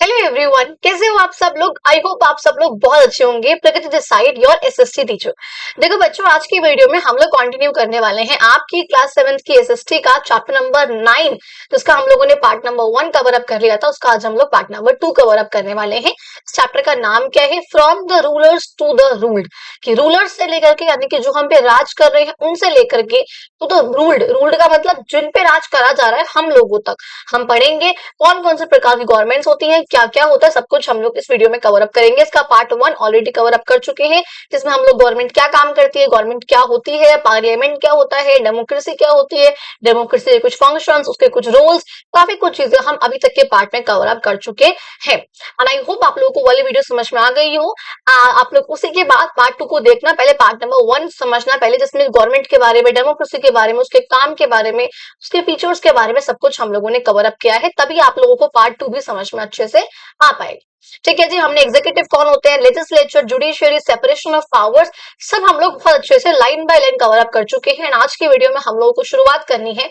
Hello everyone, कैसे हो आप सब लोग। आई होप आप सब लोग बहुत अच्छे होंगे। Pragati this side, your SST teacher. देखो बच्चों, आज की वीडियो में हम लोग कंटिन्यू करने वाले हैं आपकी क्लास 7th की एसएसटी का चैप्टर नंबर 9, जिसका हम लोगों ने पार्ट नंबर 1 कवर अप कर लिया था। उसका आज हम लोग पार्ट नंबर 2 कवर अप करने वाले हैं। इस चैप्टर का नाम क्या है? From the rulers to the ruled. कि रूलर्स से लेकर के, यानी कि जो हम पे राज कर रहे हैं उनसे लेकर के तो रूल्ड, रूल्ड का मतलब जिन पे राज करा जा रहा है हम लोगों तक हम पढ़ेंगे। कौन कौन से प्रकार की गवर्नमेंट्स होती हैं, क्या क्या होता है, सब कुछ हम लोग इस वीडियो में कवर अप करेंगे। इसका पार्ट 1 ऑलरेडी कवर अप कर चुके हैं, जिसमें हम लोग गवर्नमेंट क्या काम करती है, गवर्नमेंट क्या होती है, पार्लियामेंट क्या होता है, डेमोक्रेसी क्या होती है, डेमोक्रेसी के कुछ फंक्शंस, उसके कुछ रूल्स, काफी कुछ चीजें हम अभी तक के पार्ट में कवर अप कर चुके हैं। एंड आई होप आप लोगों को वाली वीडियो समझ में आ गई हो। आप लोग उसी के बाद पार्ट 2 को देखना, पहले पार्ट नंबर 1 समझना पहले, जिसमें गवर्नमेंट के बारे में, डेमोक्रेसी के बारे में, उसके काम के बारे में, उसके फीचर्स के बारे में सब कुछ हम लोगों ने कवर अप किया है। तभी आप लोगों को पार्ट 2 भी समझ में अच्छे से आ पाएगा। ठीक है जी। हमने एग्जीक्यूटिव कौन होते हैं, legislature, judiciary, separation of powers, सब हम लोग बहुत अच्छे से line by line cover up कर चुके हैं। आज की वीडियो में हम लोगों को शुरुआत करनी है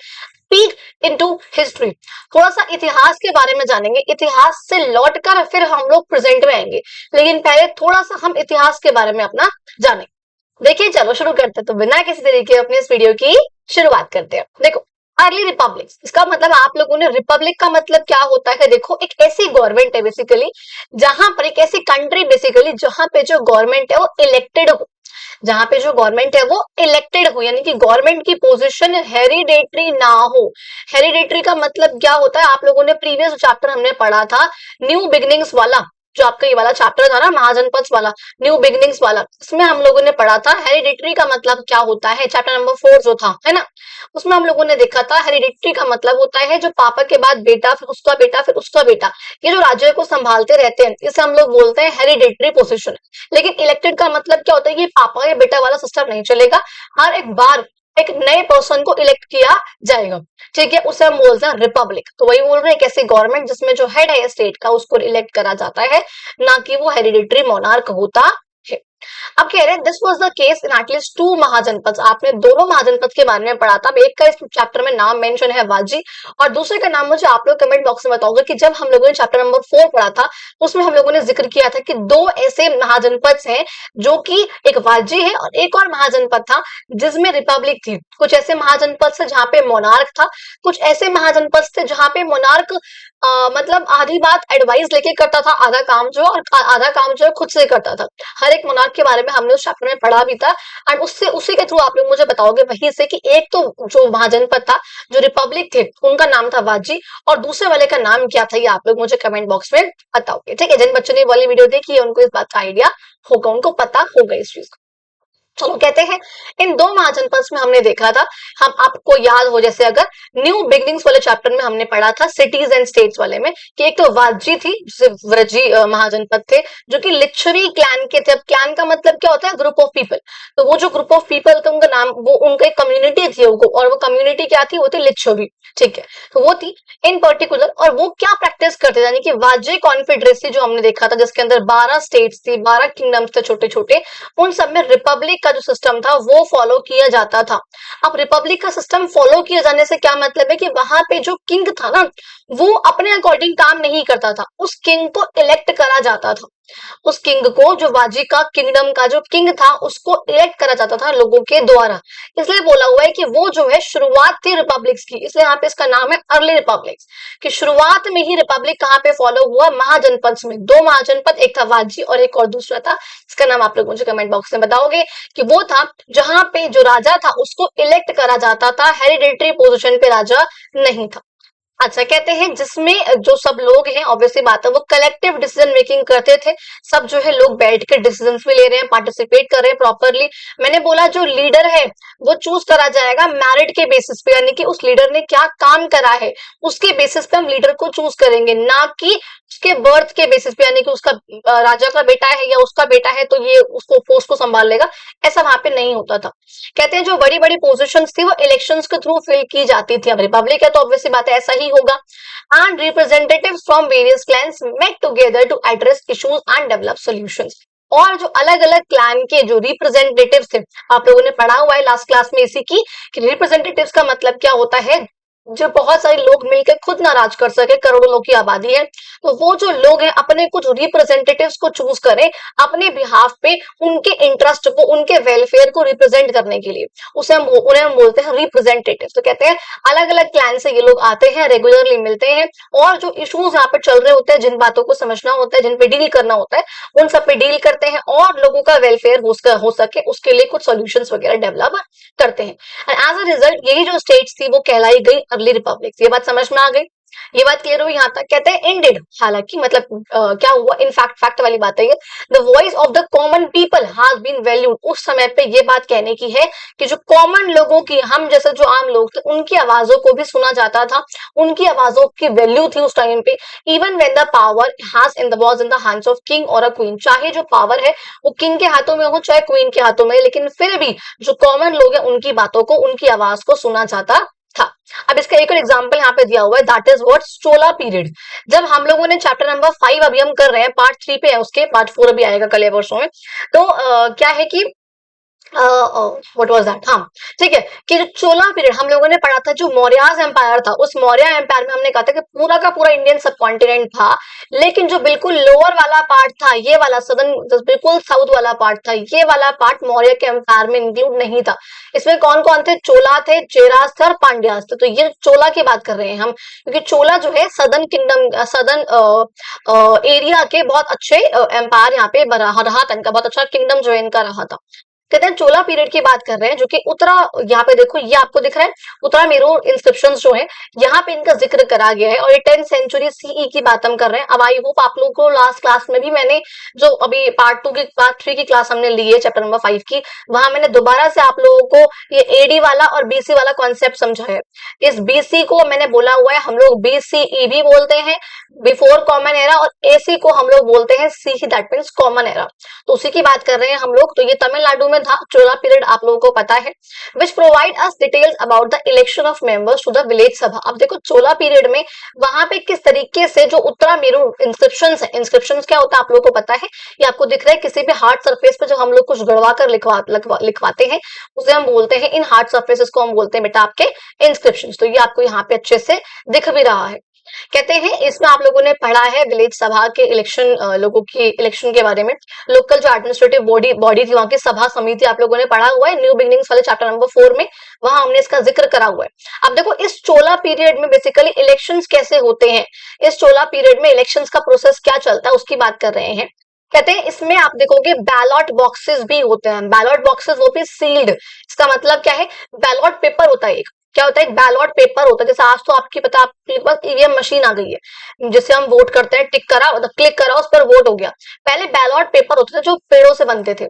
पीक इनटू हिस्ट्री। थोड़ा सा इतिहास के बारे में जानेंगे, इतिहास से लौटकर फिर हम लोग प्रेजेंट में आएंगे, लेकिन पहले थोड़ा सा हम इतिहास के बारे में अपना जानें। देखिए चलो शुरू करते हैं। तो बिना किसी तरीके अपने इस वीडियो की शुरुआत करते हैं। देखो, अर्ली रिपब्लिक, इसका मतलब आप लोगों ने, रिपब्लिक का मतलब क्या होता है? देखो, एक ऐसी गवर्नमेंट है बेसिकली, जहां पर, एक ऐसी कंट्री बेसिकली जहां पे जो गवर्नमेंट है वो इलेक्टेड हो, जहां पे जो गवर्नमेंट है वो इलेक्टेड हो, यानी कि गवर्नमेंट की पोजीशन हेरिडेटरी ना हो। हेरिडेटरी का मतलब क्या होता है? आप लोगों ने प्रीवियस चैप्टर हमने पढ़ा था, न्यू बिगनिंग्स वाला, जो आपका ये वाला चैप्टर था ना, महाजनपद वाला, न्यू बिगनिंग्स वाला, इसमें हम लोगों ने पढ़ा था हेरिडेटरी का मतलब क्या होता है। चैप्टर नंबर 4 जो था, है ना, उसमें हम लोगों ने देखा था हेरिडेटरी का मतलब होता है जो पापा के बाद बेटा, फिर उसका बेटा, फिर उसका बेटा, ये जो राज्य को संभालते रहते हैं, इसे हम लोग बोलते हैं हेरिडेटरी पोजीशन। लेकिन इलेक्टेड का मतलब क्या होता है? कि पापा या बेटा वाला सिस्टम नहीं चलेगा, हर एक बार एक नए पर्सन को इलेक्ट किया जाएगा। ठीक है, उसे हम बोलते हैं रिपब्लिक। तो वही बोल रहे हैं, कैसे गवर्नमेंट जिसमें जो हेड है स्टेट का उसको इलेक्ट करा जाता है, ना कि वो हेरिडेटरी मोनार्क होता है। अब कह रहे हैं this was the case in at least 2 महाजनपद। आपने दोनों महाजनपद के बारे में पढ़ा था। अब एक का इस चैप्टर में नाम मेंशन है वाजी, और दूसरे का नाम मुझे आप लोग कमेंट बॉक्स में बताओगे कि जब हम लोगों ने चैप्टर नंबर 4 पढ़ा था उसमें हम लोगों ने जिक्र किया था कि 2 ऐसे महाजनपद हैं, जो कि एक वाजी है और एक और महाजनपद था जिसमें रिपब्लिक थी। कुछ ऐसे महाजनपद थे जहां पे मोनार्क था, कुछ ऐसे महाजनपद थे जहां पे मोनार्क मतलब आधी बात एडवाइस लेके करता था, आधा काम जो, और आधा काम जो खुद से करता था। हर एक मोनार्क के बारे में हमने उस चैप्टर में पढ़ा भी था। एंड उससे, उसी के थ्रू आप लोग मुझे बताओगे वहीं से कि एक तो जो महाजनपद था, जो रिपब्लिक थे, उनका नाम था वाजी, और दूसरे वाले का नाम क्या था, ये आप लोग मुझे कमेंट बॉक्स में बताओगे। ठीक है, जिन बच्चों ने वाली वीडियो देखी है उनको इस बात का आइडिया होगा, उनको पता होगा इस चीज का। चलो कहते हैं, इन 2 महाजनपद में हमने देखा था, हम आपको याद हो, जैसे अगर न्यू बिगनिंग्स वाले चैप्टर में हमने पढ़ा था सिटीज एंड स्टेट्स वाले में, कि एक तो वाजी थी, जिसे व्रजी महाजनपद थे, जो कि लिच्छवी क्लैन के थे। अब क्लैन का मतलब क्या होता है? Group of people. तो वो जो ग्रुप ऑफ पीपल थे, उनका नाम, वो उनका एक कम्युनिटी थी वो, और वो कम्युनिटी क्या थी? वो थी लिच्छवी। ठीक है, तो वो थी इन पर्टिकुलर। और वो क्या प्रैक्टिस करते थे, यानी कि वाजी कॉन्फेडरेसी जो हमने देखा था, जिसके अंदर 12 स्टेट्स थी, 12 किंगडम्स थे छोटे छोटे, उन सब में रिपब्लिक का जो सिस्टम था वो फॉलो किया जाता था। अब रिपब्लिक का सिस्टम फॉलो किए जाने से क्या मतलब है? कि वहां पे जो किंग था ना, वो अपने अकॉर्डिंग काम नहीं करता था, उस किंग को इलेक्ट करा जाता था। उस किंग को, जो वाजी का किंगडम का जो किंग था, उसको इलेक्ट करा जाता था लोगों के द्वारा। इसलिए बोला हुआ है कि वो जो है शुरुआत थी रिपब्लिक्स की, इसलिए यहाँ पे इसका नाम है अर्ली रिपब्लिक्स। कि शुरुआत में ही रिपब्लिक कहाँ पे फॉलो हुआ? महाजनपद में। 2 महाजनपद, एक था वाजी और एक और दूसरा था, इसका नाम आप लोग मुझे कमेंट बॉक्स में बताओगे, कि वो था जहां पे जो राजा था उसको इलेक्ट करा जाता था, हेरिडेटरी पोजीशन पे राजा नहीं था। अच्छा, कहते हैं जिसमें जो सब लोग हैं, ऑब्वियसली बात है, वो कलेक्टिव डिसीजन मेकिंग करते थे। सब जो है लोग बैठ के डिसीजन भी ले रहे हैं, पार्टिसिपेट कर रहे हैं प्रॉपरली। मैंने बोला जो लीडर है वो चूज करा जाएगा मेरिट के बेसिस पे, यानी कि उस लीडर ने क्या काम करा है उसके बेसिस पे हम लीडर को चूज करेंगे, ना कि उसके बर्थ के बेसिस पे, यानी कि उसका राजा का बेटा है या उसका बेटा है तो ये उसको पोस्ट को संभाल लेगा, ऐसा वहां पे नहीं होता था। कहते हैं जो बड़ी बड़ी पोजीशंस थी वो इलेक्शंस के थ्रू फिल की जाती थी। अब रिपब्लिक है तो ऑब्वियसली बात है ऐसा ही होगा। And representatives from various clans met together to address issues and develop solutions. और जो अलग अलग क्लैन के जो रिप्रेजेंटेटिव्स थे, आप लोगों ने पढ़ा हुआ है लास्ट क्लास में इसी की, कि रिप्रेजेंटेटिव्स का मतलब क्या होता है? जो बहुत सारे लोग मिलकर खुद ना राज कर सके, करोड़ों लोग की आबादी है, तो वो जो लोग हैं अपने कुछ रिप्रेजेंटेटिव्स को चूज करें अपने बिहाफ पे, उनके इंटरेस्ट को, उनके वेलफेयर को रिप्रेजेंट करने के लिए, उसे हम उन्हें हम बोलते हैं रिप्रेजेंटेटिव। तो कहते हैं अलग अलग क्लान से ये लोग आते हैं, रेगुलरली मिलते हैं, और जो इश्यूज यहाँ पे चल रहे होते हैं, जिन बातों को समझना होता है, जिन पे डील करना होता है, उन सब पे डील करते हैं, और लोगों का वेलफेयर हो सके उसके लिए कुछ सॉल्यूशंस वगैरह डेवलप करते हैं। एंड एज अ रिजल्ट यही जो स्टेट्स थी वो कहलाई गई अर्ली रिपब्लिक। ये बात समझ में आ गई, ये बात क्लियर हुई यहाँ तक। कहते हैं इंडेड, हालांकि मतलब क्या हुआ, इन फैक्ट फैक्ट वाली बात है ये, the voice of the common people has been valued. उस समय पे ये बात कहने की है कि जो कॉमन लोगों की, हम जैसे जो आम लोग थे, उनकी आवाजों को भी सुना जाता था, उनकी आवाजों की वैल्यू थी उस टाइम पे। Even when the power has in the was in the hands of king और अ क्वीन, चाहे जो पावर है वो किंग के हाथों में हो चाहे क्वीन के हाथों में, लेकिन फिर भी जो कॉमन लोग हैं उनकी बातों को, उनकी आवाज को सुना जाता था। अब इसका एक और एग्जांपल यहाँ पे दिया हुआ है, that is what, Chola period. जब हम लोगों ने चैप्टर नंबर 5 अभी हम कर रहे हैं, पार्ट 3 पे है उसके, पार्ट 4 अभी आएगा कल या परसों में। तो क्या है कि व्हाट वाज दैट, हाँ ठीक है, कि जो चोला पीरियड हम लोगों ने पढ़ा था, जो मौर्याज एम्पायर था, उस मौर्य एम्पायर में हमने कहा था कि पूरा का पूरा इंडियन सब कॉन्टिनेंट था, लेकिन जो बिल्कुल लोअर वाला पार्ट था, ये वाला सदर्न, बिल्कुल साउथ वाला पार्ट था, ये वाला पार्ट मौर्य के एम्पायर में इंक्लूड नहीं था। इसमें कौन कौन थे, चोला थे, चेरास थे और पांड्यास थे। तो ये चोला की बात कर रहे हैं हम, क्योंकि चोला जो है सदर्न किंगडम, सदर्न एरिया के बहुत अच्छे एम्पायर यहाँ पे रहा था, इनका बहुत अच्छा किंगडम जो है इनका रहा था। कहते हैं चोला पीरियड की बात कर रहे हैं, जो कि उत्तरा, यहाँ पे देखो ये आपको दिख रहा है उत्तरा मेरू इंस्क्रिप्शन जो है, यहाँ पे इनका जिक्र करा गया है, और ये 10th सेंचुरी सीई की बात हम कर रहे हैं। अब आई होप आप लोगों को लास्ट क्लास में भी मैंने, जो अभी पार्ट 2 की पार्ट 3 की क्लास हमने ली है चैप्टर नंबर 5 की, वहां मैंने दोबारा से आप लोगों को ये एडी वाला और बीसी वाला कॉन्सेप्ट समझाया है। इस बीसी को मैंने बोला हुआ है, हम लोग बीसीई भी बोलते हैं, बिफोर कॉमन एरा, और एसी को हम लोग बोलते हैं सी, दैट मीन्स कॉमन एरा। तो उसी की बात कर रहे हैं हम लोग। तो ये तमिलनाडु में था चोला पीरियड, आप लोगों को पता है, which provide us details about the election of members to the village sabha. अब देखो चोला पीरियड में वहां पे किस तरीके से जो उत्तरा मेरू इंस्क्रिप्शंस है, इंस्क्रिप्शंस क्या होता है आप लोगों को पता है, ये आपको दिख रहा है किसी भी हार्ड सरफेस पे जो हम लोग कुछ गड़वा कर लिखवाते हैं, उसे हम बोलते हैं, इन हार्ड सरफेसेस को हम बोलते हैं बेटा आपके इंस्क्रिप्शन। तो ये आपको यहाँ पे अच्छे से दिख भी रहा है। कहते हैं इसमें आप लोगों ने पढ़ा है विलेज सभा के इलेक्शन, लोगों की इलेक्शन के बारे में, लोकल जो एडमिनिस्ट्रेटिव बॉडी थी वहां की सभा समिति आप लोगों ने पढ़ा हुआ है न्यू बिगिनिंग्स वाले चैप्टर नंबर 4 में, वहां हमने इसका जिक्र करा हुआ है। अब देखो इस चोला पीरियड में बेसिकली इलेक्शंस कैसे होते हैं, इस चोला पीरियड में इलेक्शंस का प्रोसेस क्या चलता है उसकी बात कर रहे हैं। कहते हैं इसमें आप देखोगे बैलॉट बॉक्सेस भी होते हैं, बैलॉट बॉक्सेस वो भी सील्ड। इसका मतलब क्या है, बैलॉट पेपर होता है एक, क्या होता है, एक बैलॉट पेपर होता है। जैसे आज तो आपकी पता, आपके पास ईवीएम मशीन आ गई है जिससे हम वोट करते हैं, टिक करा, क्लिक करा, उस पर वोट हो गया। पहले बैलॉट पेपर होते थे जो पेड़ों से बनते थे।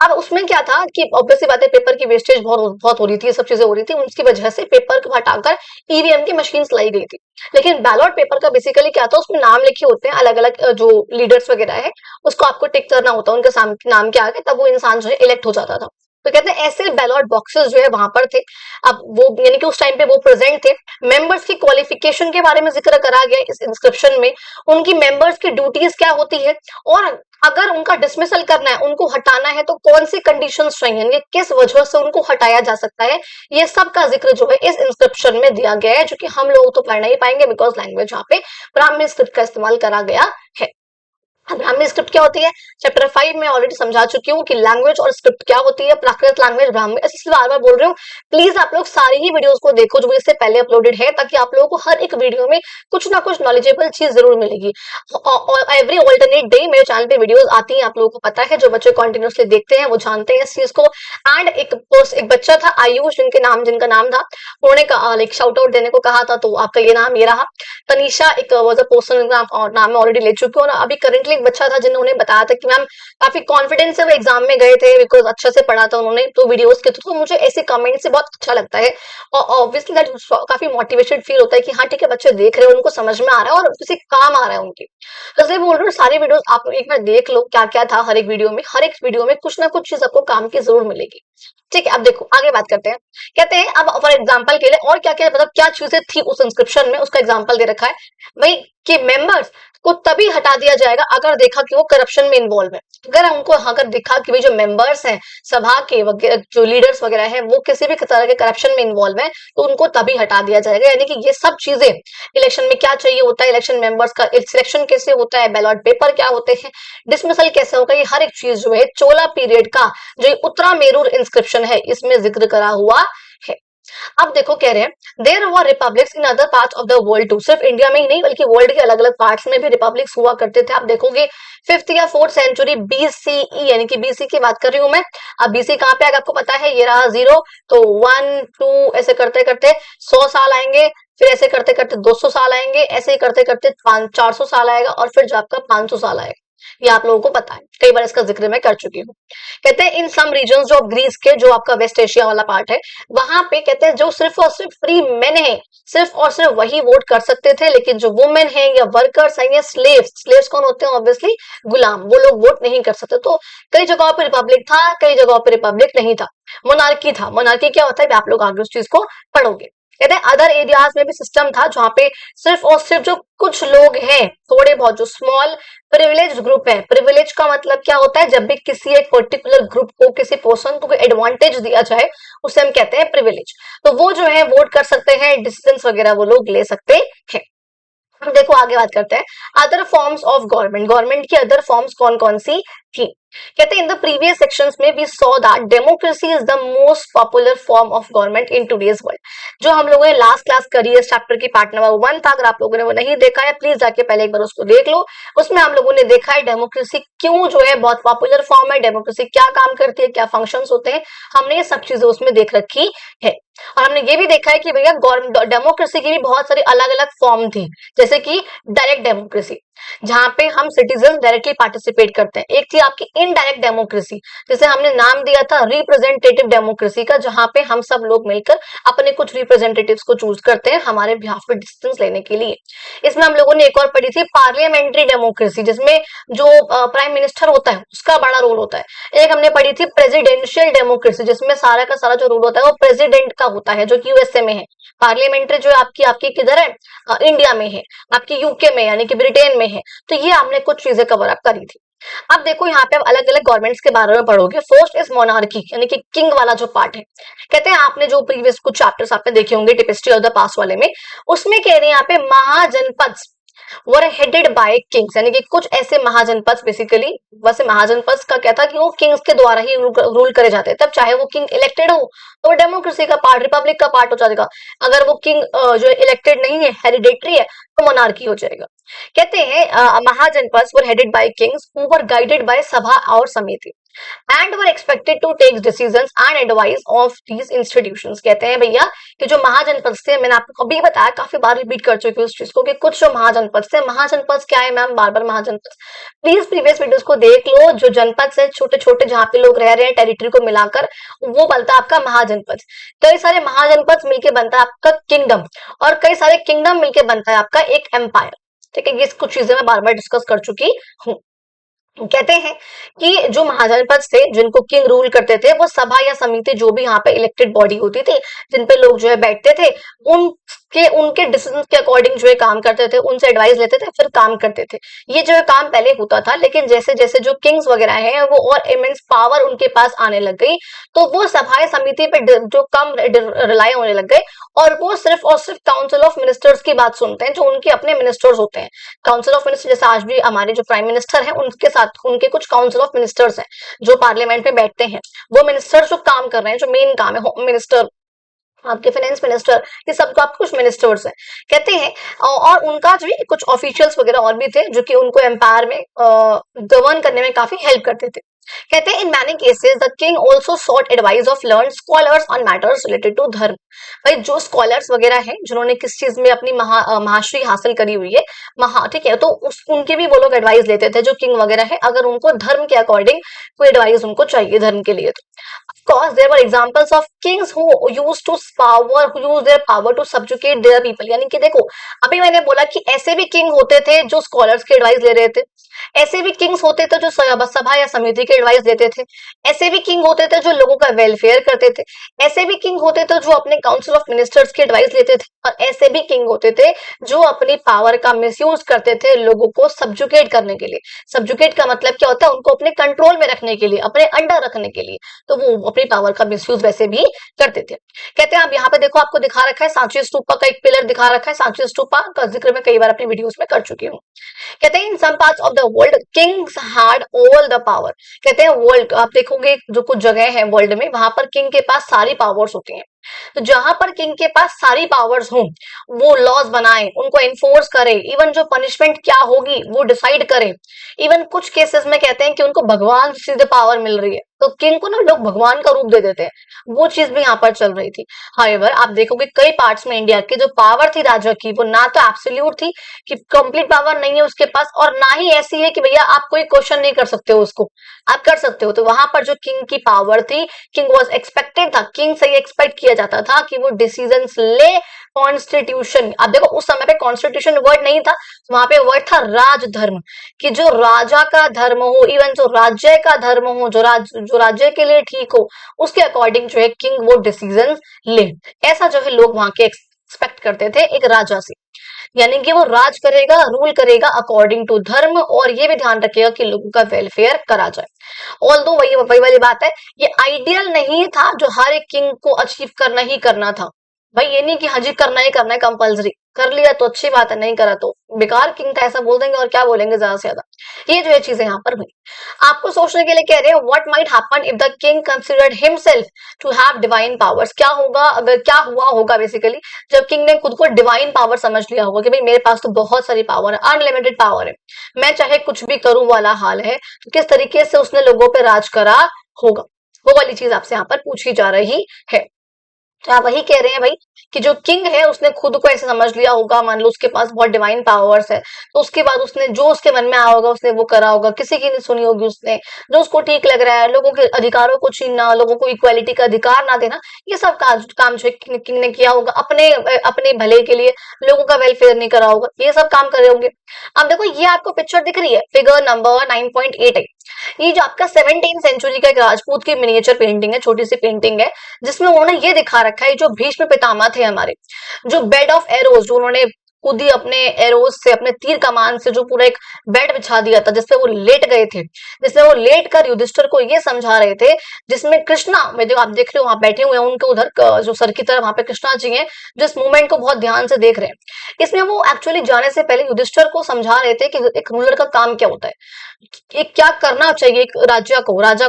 अब उसमें क्या था कि ऑब्वियसली बात है, पेपर की वेस्टेज बहुत बहुत हो रही थी, ये सब चीजें हो रही थी, उसकी वजह से पेपर को हटाकर ईवीएम की मशीन लाई गई थी। लेकिन बैलॉट पेपर का बेसिकली क्या था, उसमें नाम लिखे होते हैं अलग अलग, जो लीडर्स वगैरह है उसको आपको टिक करना होता है उनके नाम के आगे, तब वो इंसान जो है इलेक्ट हो जाता था। तो कहते हैं ऐसे बैलॉट बॉक्सेस जो है वहां पर थे। अब वो यानी कि उस टाइम पे वो प्रेजेंट थे। मेंबर्स की क्वालिफिकेशन के बारे में जिक्र करा गया इस इंस्क्रिप्शन में, उनकी मेंबर्स की ड्यूटीज क्या होती है, और अगर उनका डिसमिसल करना है, उनको हटाना है, तो कौन सी कंडीशंस चाहिए, किस वजह से उनको हटाया जा सकता है, ये सब का जिक्र जो है इस इंस्क्रिप्शन में दिया गया है, जो कि हम लोग तो पढ़ नहीं पाएंगे बिकॉज लैंग्वेज यहाँ पे ब्राह्मी स्क्रिप्ट का इस्तेमाल करा गया है। ब्राह्मी स्क्रिप्ट क्या होती है, चैप्टर 5 में ऑलरेडी समझा चुकी हूँ कि लैंग्वेज और स्क्रिप्ट क्या होती है, प्राकृत लैंग्वेज, ब्राह्मी, इसलिए बार बार बोल रही हूँ, प्लीज आप लोग सारी ही वीडियोस को देखो जो इससे पहले अपलोडेड है, ताकि आप लोगों को हर एक वीडियो में कुछ ना कुछ नॉलेजेबल चीज जरूर मिलेगी। और एवरी ऑल्टरनेट डे मेरे चैनल पे वीडियोस आती हैं, आप लोगों को पता है, जो बच्चे कंटिन्यूसली देखते हैं वो जानते हैं इस चीज को। एंड एक बच्चा था आयुष, जिनका नाम था, उन्होंने लाइक शाउट आउट देने को कहा था, तो आपका ये नाम ये रहा। तनीषा एक वॉज अ पर्सन, नाम मैं ऑलरेडी ले चुकी हूँ। अभी करंटली एक बच्चा था जिन्होंने बताया था कि मैम काफी कॉन्फिडेंस से वो एग्जाम में गए थे, बिकॉज अच्छे से पढ़ा था उन्होंने, तो वीडियोस के थ्रू। तो मुझे ऐसे कमेंट से बहुत अच्छा लगता है, और ऑब्वियसली दैट काफी मोटिवेटेड फील होता है कि हाँ ठीक है, बच्चे देख रहे हैं, उनको समझ में आ रहा है और किसी काम आ रहा है उनकी। तो इसलिए बोल रही हूँ सारी वीडियोस आप एक बार देख लो, क्या क्या था हर एक वीडियो में, हर एक वीडियो में कुछ ना कुछ चीज आपको काम की जरूर मिलेगी। ठीक है, अब देखो आगे बात करते हैं। कहते हैं अब फॉर एग्जांपल के लिए और क्या क्या मतलब क्या चीजें थी उस इंस्क्रिप्शन में, उसका एग्जांपल दे रखा है भाई कि मेंबर्स को तभी हटा दिया जाएगा अगर देखा कि वो करप्शन में इन्वॉल्व है। अगर हमको अगर दिखा कि भाई जो मेंबर्स हैं सभा के जो लीडर्स वगैरह हैं वो किसी भी तरह के करप्शन में इन्वॉल्व है तो उनको तभी हटा दिया जाएगा। यानी कि ये सब चीजें इलेक्शन में क्या चाहिए होता है, इलेक्शन मेंबर्स का सिलेक्शन कैसे होता है, बैलॉट पेपर क्या होते हैं, डिसमिसल कैसे होगा, ये हर एक चीज जो है चोला पीरियड का जो उत्तरा मेरूर इंस्क्रिप्शन है इसमें जिक्र करा हुआ है। अब देखो कह रहे हैं there were republics in other parts of the world too, सिर्फ इंडिया में ही नहीं बल्कि वर्ल्ड के अलग अलग पार्ट्स में भी रिपब्लिक्स हुआ करते थे। आप देखोगे 5th या 4th सेंचुरी बीसीई, यानी कि बीसी की बात कर रही हूं मैं। अब बीसी कहां पे आएगा आपको पता है, ये रहा 0 तो 1 2 ऐसे करते करते 100 साल आएंगे, फिर ऐसे करते करते 200 साल आएंगे, ऐसे ही करते करते 400 साल आएगा और फिर जो आपका 500 साल आएगा। ये आप लोगों को पता है, कई बार इसका जिक्र मैं कर चुकी हूँ। कहते हैं इन सम रीजन जो ग्रीस के जो आपका वेस्ट एशिया वाला पार्ट है वहां पे कहते हैं जो सिर्फ और सिर्फ फ्री मेन है सिर्फ और सिर्फ वही वोट कर सकते थे, लेकिन जो वुमेन है या वर्कर्स है या स्लेव्स कौन होते हैं, ऑब्वियसली गुलाम, वो लोग वोट नहीं कर सकते। तो कई जगहों पे रिपब्लिक था, कई जगहों पे रिपब्लिक नहीं था, मोनार्की था। मोनार्की क्या होता है आप लोग आगे उस चीज को पढ़ोगे। कहते हैं अदर एरियाज में भी सिस्टम था जहाँ पे सिर्फ और सिर्फ जो कुछ लोग हैं थोड़े बहुत जो स्मॉल प्रिविलेज ग्रुप है। प्रिविलेज का मतलब क्या होता है, जब भी किसी एक पर्टिकुलर ग्रुप को किसी पर्सन को कोई एडवांटेज दिया जाए उसे हम कहते हैं प्रिविलेज। तो वो जो है वोट कर सकते हैं, डिसीजंस वगैरह वो लोग ले सकते हैं। हम देखो आगे बात करते हैं other forms of government, government की अदर फॉर्म्स कौन कौन सी थी। कहते हैं इन द प्रीवियस सेक्शंस में we saw that democracy is the most popular form of government in today's world. जो हम लोगों ने लास्ट क्लास करी है चैप्टर की पार्ट नंबर 1 था, अगर आप लोगों ने वो नहीं देखा है प्लीज जाके पहले एक बार उसको देख लो। उसमें हम लोगों ने देखा है डेमोक्रेसी क्यों जो है बहुत पॉपुलर फॉर्म है, डेमोक्रेसी क्या काम करती है, क्या फंक्शंस होते हैं, हमने ये सब चीजें उसमें देख रखी है। और हमने ये भी देखा है कि भैया डेमोक्रेसी की भी बहुत सारी अलग अलग फॉर्म थी, जैसे कि डायरेक्ट डेमोक्रेसी जहां पे हम सिटीजन डायरेक्टली पार्टिसिपेट करते हैं। एक थी आपकी इनडायरेक्ट डेमोक्रेसी, जैसे हमने नाम दिया था रिप्रेजेंटेटिव डेमोक्रेसी का, जहां पे हम सब लोग मिलकर अपने कुछ रिप्रेजेंटेटिव्स को चूज करते हैं हमारे बिहाफ पे डिसीजंस लेने के लिए। इसमें हम लोगों ने एक और पढ़ी थी पार्लियामेंट्री डेमोक्रेसी, जिसमें जो प्राइम मिनिस्टर होता है उसका बड़ा रोल होता है। एक हमने पढ़ी थी प्रेसिडेंशियल डेमोक्रेसी, जिसमें सारा का सारा जो रूल होता है वो प्रेसिडेंट का होता है, जो कि यूएसए में है। पार्लियामेंट्री जो आपकी आपकी किधर है, इंडिया में है, आपकी यूके में यानी कि ब्रिटेन में है। तो ये हमने कुछ चीजें कवर अप करी थी। अब देखो यहाँ पे आप अलग अलग गवर्नमेंट्स के बारे में पढ़ोगे। फर्स्ट इज मोनार्की, यानी कि किंग वाला जो पार्ट है। कहते हैं आपने जो प्रीवियस कुछ चैप्टर्स आपने देखे होंगे टिपिस्ट्री ऑफ द पास्ट वाले में, उसमें कह रहे हैं यहाँ पे महाजनपद वर हेडेड बाय किंग्स, यानी कि कुछ ऐसे महाजनपद बेसिकली, वैसे महाजनपद का क्या था कि वो किंग्स के द्वारा ही रूल करे जाते हैं। तब चाहे वो किंग इलेक्टेड हो तो वो डेमोक्रेसी का पार्ट, रिपब्लिक का पार्ट हो जाएगा। अगर वो किंग जो इलेक्टेड नहीं है, हेरिडेटरी है, तो मोनार्की हो जाएगा। कहते हैं Mahajanapada were headed by kings who were guided by sabha और samiti and were expected to take decisions and advice of these institutions. कहते हैं भैया कि जो महाजनपद थे, मैंने आपको अभी बताया, काफी बार रिपीट कर चुकी हूँ उस चीज को, कि कुछ जो महाजनपद थे, महाजनपद क्या है मैम, बार बार महाजनपद, प्लीज प्रीवियस वीडियोस को देख लो। जो जनपद से छोटे छोटे जहाँ पे लोग रह रहे हैं टेरिटरी को मिलाकर, वो बनता है आपका महाजनपद। कई सारे महाजनपद मिलके बनता है आपका किंगडम, और कई सारे किंगडम मिलके बनता है आपका एक एम्पायर। ठीक है, ये कुछ चीजें मैं बार बार डिस्कस कर चुकी हूँ। कहते हैं कि जो महाजनपद थे जिनको किंग रूल करते थे, वो सभा या समिति जो भी यहाँ पे इलेक्टेड बॉडी होती थी जिन पे लोग जो है बैठते थे, उनके डिसीजन के अकॉर्डिंग जो है काम करते थे, उनसे एडवाइस लेते थे, फिर काम करते थे। ये जो है काम पहले होता था, लेकिन जैसे जैसे जो किंग्स वगैरह हैं वो और इमेंस पावर उनके पास आने लग गई, तो वो सभा या समिति पे जो कम रिलाई होने लग गए, और वो सिर्फ और सिर्फ काउंसिल ऑफ मिनिस्टर्स की बात सुनते हैं, जो उनके अपने मिनिस्टर्स होते हैं। काउंसिल ऑफ मिनिस्टर जैसे आज भी हमारे जो प्राइम मिनिस्टर हैं उनके साथ उनके कुछ काउंसिल ऑफ मिनिस्टर्स हैं जो पार्लियामेंट में बैठते हैं। वो मिनिस्टर्स जो काम कर रहे हैं, जो मेन काम है, होम मिनिस्टर, आपके फाइनेंस मिनिस्टर, ये सब तो आपके कुछ मिनिस्टर्स हैं। कहते हैं और उनका जो कुछ ऑफिशियल्स वगैरह और भी थे जो कि उनको एम्पायर में गवर्न करने में काफी हेल्प करते थे। कहते हैं in many cases the king also sought advice of learn scholars on matters related to dharma. भाई जो स्कॉलर्स वगैरह हैं जिन्होंने किस चीज में अपनी महाश्री हासिल करी हुई है, ठीक है, तो उनके भी वो लोग एडवाइस लेते थे जो किंग वगैरह है, अगर उनको धर्म के अकॉर्डिंग कोई एडवाइस उनको चाहिए धर्म के लिए। तो course there were examples of kings who used who use their power to subjugate their people। यानी कि देखो अभी मैंने बोला कि ऐसे भी किंग होते थे जो स्कॉलर्स की एडवाइस ले रहे थे, ऐसे भी किंग्स होते थे जो सभा या समिति की एडवाइस देते थे। ऐसे भी किंग होते थे जो लोगों का वेलफेयर करते थे। ऐसे भी किंग होते थे जो अपने काउंसिल ऑफ मिनिस्टर्स की एडवाइस लेते थे। और ऐसे भी किंग होते थे जो अपनी पावर का मिसयूज करते थे लोगों को सब्जुकेट करने के लिए। सब्जुकेट का मतलब क्या होता है? उनको अपने कंट्रोल में रखने के लिए, अपने अंडर रखने के लिए। तो वो अपनी पावर का मिसयूज वैसे भी करते थे। कहते हैं आप यहाँ पे देखो, आपको दिखा रखा है सांची स्तूपा का एक पिलर दिखा रखा है। सांची स्तूपा का जिक्र मैं कई बार अपनी वीडियोस में कर चुकी हूँ। कहते हैं in some parts of the world kings had all the power. कहते हैं वर्ल्ड, आप देखोगे जो कुछ जगह है वर्ल्ड में, वहां पर किंग के पास सारी पावर्स होती हैं। तो जहां पर किंग के पास सारी पावर्स हो, वो लॉज बनाए, उनको एनफोर्स करे, इवन जो पनिशमेंट क्या होगी वो डिसाइड करे। इवन कुछ केसेस में कहते हैं कि उनको भगवान से सीधे पावर मिल रही है, तो किंग को ना लोग भगवान का रूप दे देते हैं। वो चीज भी यहाँ पर चल रही थी। हाउएवर आप देखोगे कई पार्ट्स में इंडिया की जो पावर थी राजा की, वो ना तो एब्सोल्यूट थी कि कंप्लीट पावर नहीं है उसके पास, और ना ही ऐसी है कि भैया आप कोई क्वेश्चन नहीं कर सकते हो उसको, आप कर सकते हो। तो वहां पर जो किंग की पावर थी, किंग वॉज एक्सपेक्टेड था, किंग से एक्सपेक्ट किया जाता था कि वो डिसीजन ले। कॉन्स्टिट्यूशन, आप देखो उस समय पे कॉन्स्टिट्यूशन वर्ड नहीं था, वहां पे वर्ड था राजधर्म, कि जो राजा का धर्म हो, इवन जो राज्य का धर्म हो, जो राज्य के लिए ठीक हो, उसके अकॉर्डिंग जो है किंग वो डिसीजन ले। ऐसा जो है लोग वहां के एक्सपेक्ट करते थे एक राजा से, यानी कि वो राज करेगा, रूल करेगा अकॉर्डिंग टू धर्म, और ये भी ध्यान रखेगा कि लोगों का वेलफेयर करा जाए। ऑल्दो वही वही वाली बात है, ये आइडियल नहीं था जो हर एक किंग को अचीव करना ही करना था। भाई ये नहीं कि हाँ जी करना ही करना है कंपल्सरी, कर लिया तो अच्छी बात है, नहीं करा तो बेकार किंग था ऐसा बोल देंगे, और क्या बोलेंगे ज्यादा से ज्यादा। ये जो है चीजें यहाँ पर हुई। आपको सोचने के लिए कह रहे हैं, what might happen if the king considered himself to have divine powers. क्या होगा अगर, क्या हुआ होगा बेसिकली जब किंग ने खुद को डिवाइन पावर समझ लिया होगा कि भाई मेरे पास तो बहुत सारी पावर है, अनलिमिटेड पावर है, मैं चाहे कुछ भी करूं वाला हाल है। तो किस तरीके से उसने लोगों पे राज करा होगा, वो वाली चीज आपसे यहाँ पर पूछी जा रही है। तो आप वही कह रहे हैं भाई कि जो किंग है उसने खुद को ऐसे समझ लिया होगा, मान लो उसके पास बहुत डिवाइन पावर्स है, तो उसके बाद उसने जो उसके मन में आया होगा उसने वो करा होगा, किसी की नहीं सुनी होगी उसने, जो उसको ठीक लग रहा है, लोगों के अधिकारों को छीनना, लोगों को इक्वालिटी का अधिकार ना देना, ये सब काम जो किंग ने किया होगा अपने अपने भले के लिए, लोगों का वेलफेयर नहीं करा होगा, ये सब काम करे होंगे। अब देखो ये आपको पिक्चर दिख रही है, फिगर नंबर 9.8 ये जो आपका 17th सेंचुरी का एक राजपूत की मिनिएचर पेंटिंग है, छोटी सी पेंटिंग है, जिसमें उन्होंने ये दिखा रखा है, जो भीष्म पितामह थे हमारे, जो बेड ऑफ एरोज, जो उन्होंने खुद ही अपने एरोज से, अपने तीर कमान से जो पूरा एक बेड बिछा दिया था जिसपे वो लेट गए थे, जिसमें वो लेट कर युधिष्ठिर को ये समझा रहे थे, जिसमें कृष्णा में जो आप देख रहे हो वहां बैठे हुए हैं, उनके उधर जो सर की तरफ वहां पे कृष्णा जी हैं, जो इस मूवमेंट को बहुत ध्यान से देख रहे हैं। इसमें वो एक्चुअली जाने से पहले युधिष्ठिर को समझा रहे थे कि एक रूलर का काम क्या होता है, एक क्या करना चाहिए एक राजा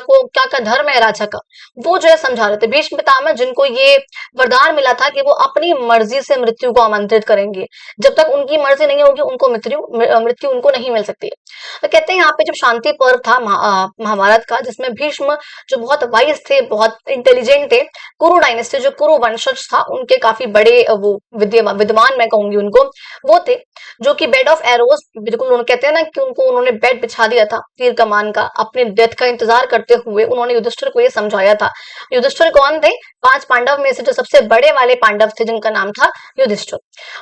को क्या क्या धर्म है राजा का, वो जो है समझा रहे थे। भीष्म पितामह जिनको ये वरदान मिला था कि वो अपनी मर्जी से मृत्यु को आमंत्रित करेंगे, जब तक उनकी मर्जी नहीं होगी उनको मृत्यु उनको नहीं मिल सकती है। तो कहते हैं यहाँ पे जब शांति पर्व था महाभारत का, जिसमें भीष्म जो बहुत वाइज थे, बहुत इंटेलिजेंट थे, कुरु डायनेस्टी जो कुरु वंशज था उनके काफी बड़े वो विद्वान मैं कहूंगी उनको, वो थे, जो कि बेड ऑफ एरोज, बिल्कुल उन्होंने कहते हैं ना कि उनको उन्होंने बेड बिछा दिया था तीर कमान का, अपने डेथ का इंतजार करते हुए उन्होंने युधिष्ठिर को ये समझाया था। युधिष्ठिर कौन थे? 5 पांडव में से जो सबसे बड़े वाले पांडव थे, जिनका नाम था युधिष्ठिर।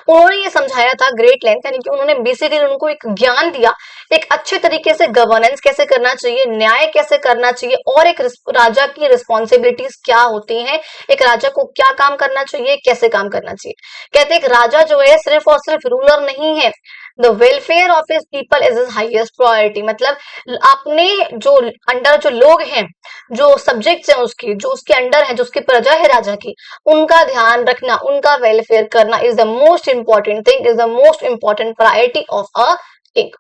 उन्होंने ये समझाया था ग्रेट लेंथ, यानी कि उन्होंने बेसिकली उनको एक ज्ञान दिया, एक अच्छे तरीके से गवर्नेंस कैसे करना चाहिए, न्याय कैसे करना चाहिए, और एक राजा की रिस्पॉन्सिबिलिटीज क्या होती हैं, एक राजा को क्या काम करना चाहिए, कैसे काम करना चाहिए। कहते एक राजा जो है सिर्फ और सिर्फ रूलर नहीं है, the welfare of his people is his highest priority. मतलब अपने जो अंडर जो लोग हैं, जो सब्जेक्ट्स हैं उसकी, जो उसके अंडर है, जो उसकी प्रजा है राजा की, उनका ध्यान रखना, उनका वेलफेयर करना is the most important thing, is the most important priority of a king.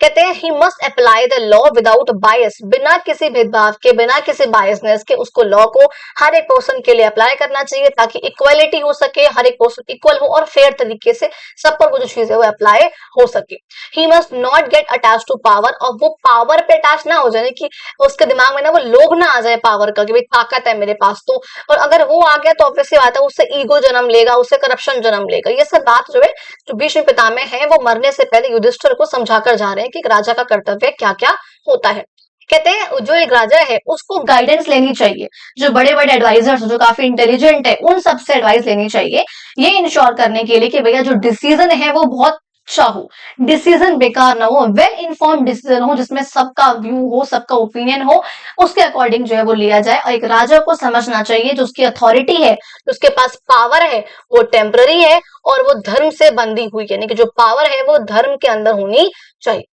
कहते हैं he must apply the law without bias, बिना किसी भेदभाव के, बिना किसी बायसनेस के उसको लॉ को हर एक पर्सन के लिए अप्लाई करना चाहिए, ताकि इक्वालिटी हो सके, हर एक पर्सन इक्वल हो और फेयर तरीके से सब पर वो जो चीज है वो अप्लाई हो सके। He must not get attach to power, और वो पावर पे अटैच ना हो जाए कि उसके दिमाग में ना वो लोभ ना आ जाए पावर का, कि भाई ताकत है मेरे पास तो, और अगर वो आ गया तो ऑब्वियसली बात है उससे ईगो जन्म लेगा, उससे करप्शन जन्म लेगा। ये सब बात जो है जो भीष्म पितामह है वो मरने से पहले युधिष्ठिर को समझाकर जा रहे हैं कि एक राजा का कर्तव्य क्या क्या होता है। कहते हैं जो एक राजा है उसको गाइडेंस लेनी चाहिए, जो बड़े बड़े एडवाइजर्स जो काफी इंटेलिजेंट है उन सबसे एडवाइस लेनी चाहिए, ये इंश्योर करने के लिए कि भैया जो डिसीजन है वो बहुत अच्छा हो, डिसीजन बेकार ना हो, वेल इन्फॉर्म डिसीजन हो जिसमें सबका व्यू हो, सबका ओपिनियन हो, उसके अकॉर्डिंग जो है वो लिया जाए। और एक राजा को समझना चाहिए जो उसकी अथॉरिटी है, जो उसके पास पावर है, वो टेम्पररी है और वो धर्म से बंधी हुई, यानी कि जो पावर है वो धर्म के अंदर होनी चाहिए।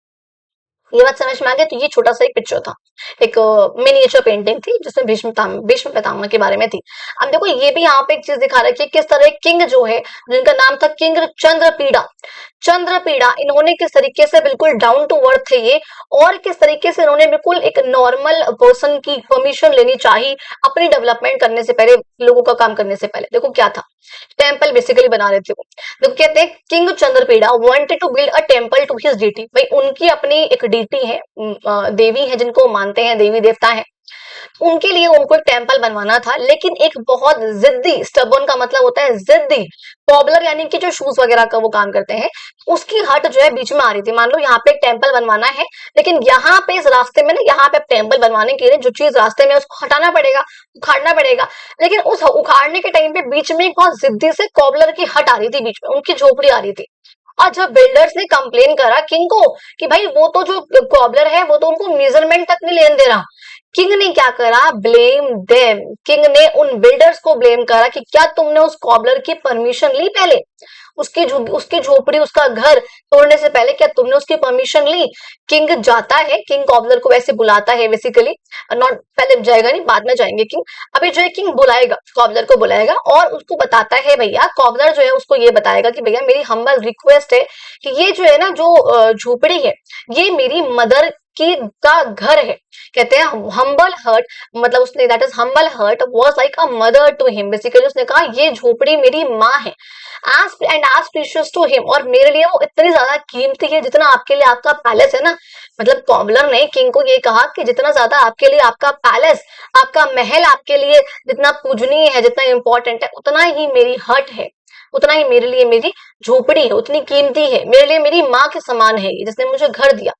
ये बात समझ में आ गई। तो ये छोटा सा एक पिक्चर था, एक मिनिएचर पेंटिंग थी जिसमें भीष्म पितामह के बारे में थी। अब देखो ये भी यहाँ पे एक चीज दिखा रखी है किस तरह किंग जो है, जिनका नाम था किंग चंद्रपीड़ा, चंद्रपीड़ा इन्होंने किस तरीके से बिल्कुल डाउन टू अर्थ थे ये, और किस तरीके से इन्होंने बिल्कुल एक नॉर्मल पर्सन की परमिशन लेनी चाहिए अपनी डेवलपमेंट करने से पहले, लोगों का काम करने से पहले। देखो क्या था, टेम्पल बेसिकली बना रहे थे वो। देखो कहते हैं king Chandrapida wanted to build a temple to his deity, भाई उनकी अपनी एक डीटी है, देवी है जिनको मानते हैं, देवी देवता है, उनके लिए उनको एक टेम्पल बनवाना था। लेकिन एक बहुत जिद्दी, स्टबर्न का मतलब होता है जिद्दी, कॉबलर यानी कि जो शूज वगैरह का वो काम करते हैं, उसकी हट जो है बीच में आ रही थी। मान लो यहाँ पे एक टेम्पल बनवाना है, लेकिन यहाँ पे इस रास्ते में ना, यहाँ पे टेम्पल बनवाने के लिए जो चीज रास्ते में उसको हटाना पड़ेगा, उखाड़ना पड़ेगा। लेकिन उस उखाड़ने के टाइम पे बीच में एक बहुत जिद्दी से कॉबलर की हट आ रही थी, बीच में उनकी झोपड़ी आ रही थी। और जब बिल्डर्स ने कंप्लेन करा किंग को कि भाई वो तो जो कॉबलर है वो तो उनको मेजरमेंट तक नहीं लेने दे रहा, किंग ने क्या करा, ब्लेम देम, किंग ने उन बिल्डर्स को ब्लेम करा कि क्या तुमने उस कॉबलर की परमिशन ली पहले, उसकी झोपड़ी, उसका घर तोड़ने से पहले क्या तुमने उसकी परमिशन ली। किंग जाता है, किंग कॉबलर को वैसे बुलाता है बेसिकली, नॉट पहले जाएगा नहीं, बाद में जाएंगे किंग। अभी जो है किंग बुलाएगा, कॉबलर को बुलाएगा और उसको बताता है, भैया कॉबलर जो है उसको ये बताएगा कि भैया मेरी हम्बल रिक्वेस्ट है कि ये जो है ना, जो झोपड़ी है, ये मेरी मदर की का घर है। कहते हैं हम्बल हर्ट, मतलब उसने, that is humble hut was like a mother to him, basically उसने कहा ये झोपड़ी मेरी माँ है, as and as precious to him, और मेरे लिए वो इतनी ज्यादा कीमती है जितना आपके लिए आपका पैलेस है ना। मतलब कॉबलर ने किंग को ये कहा कि जितना ज्यादा आपके लिए आपका पैलेस, आपका महल आपके लिए जितना पूजनीय है, जितना इंपॉर्टेंट है, उतना ही मेरी हट है, उतना ही मेरे लिए मेरी झोपड़ी है, उतनी कीमती है, मेरे लिए मेरी माँ के समान है ये, जिसने मुझे घर दिया।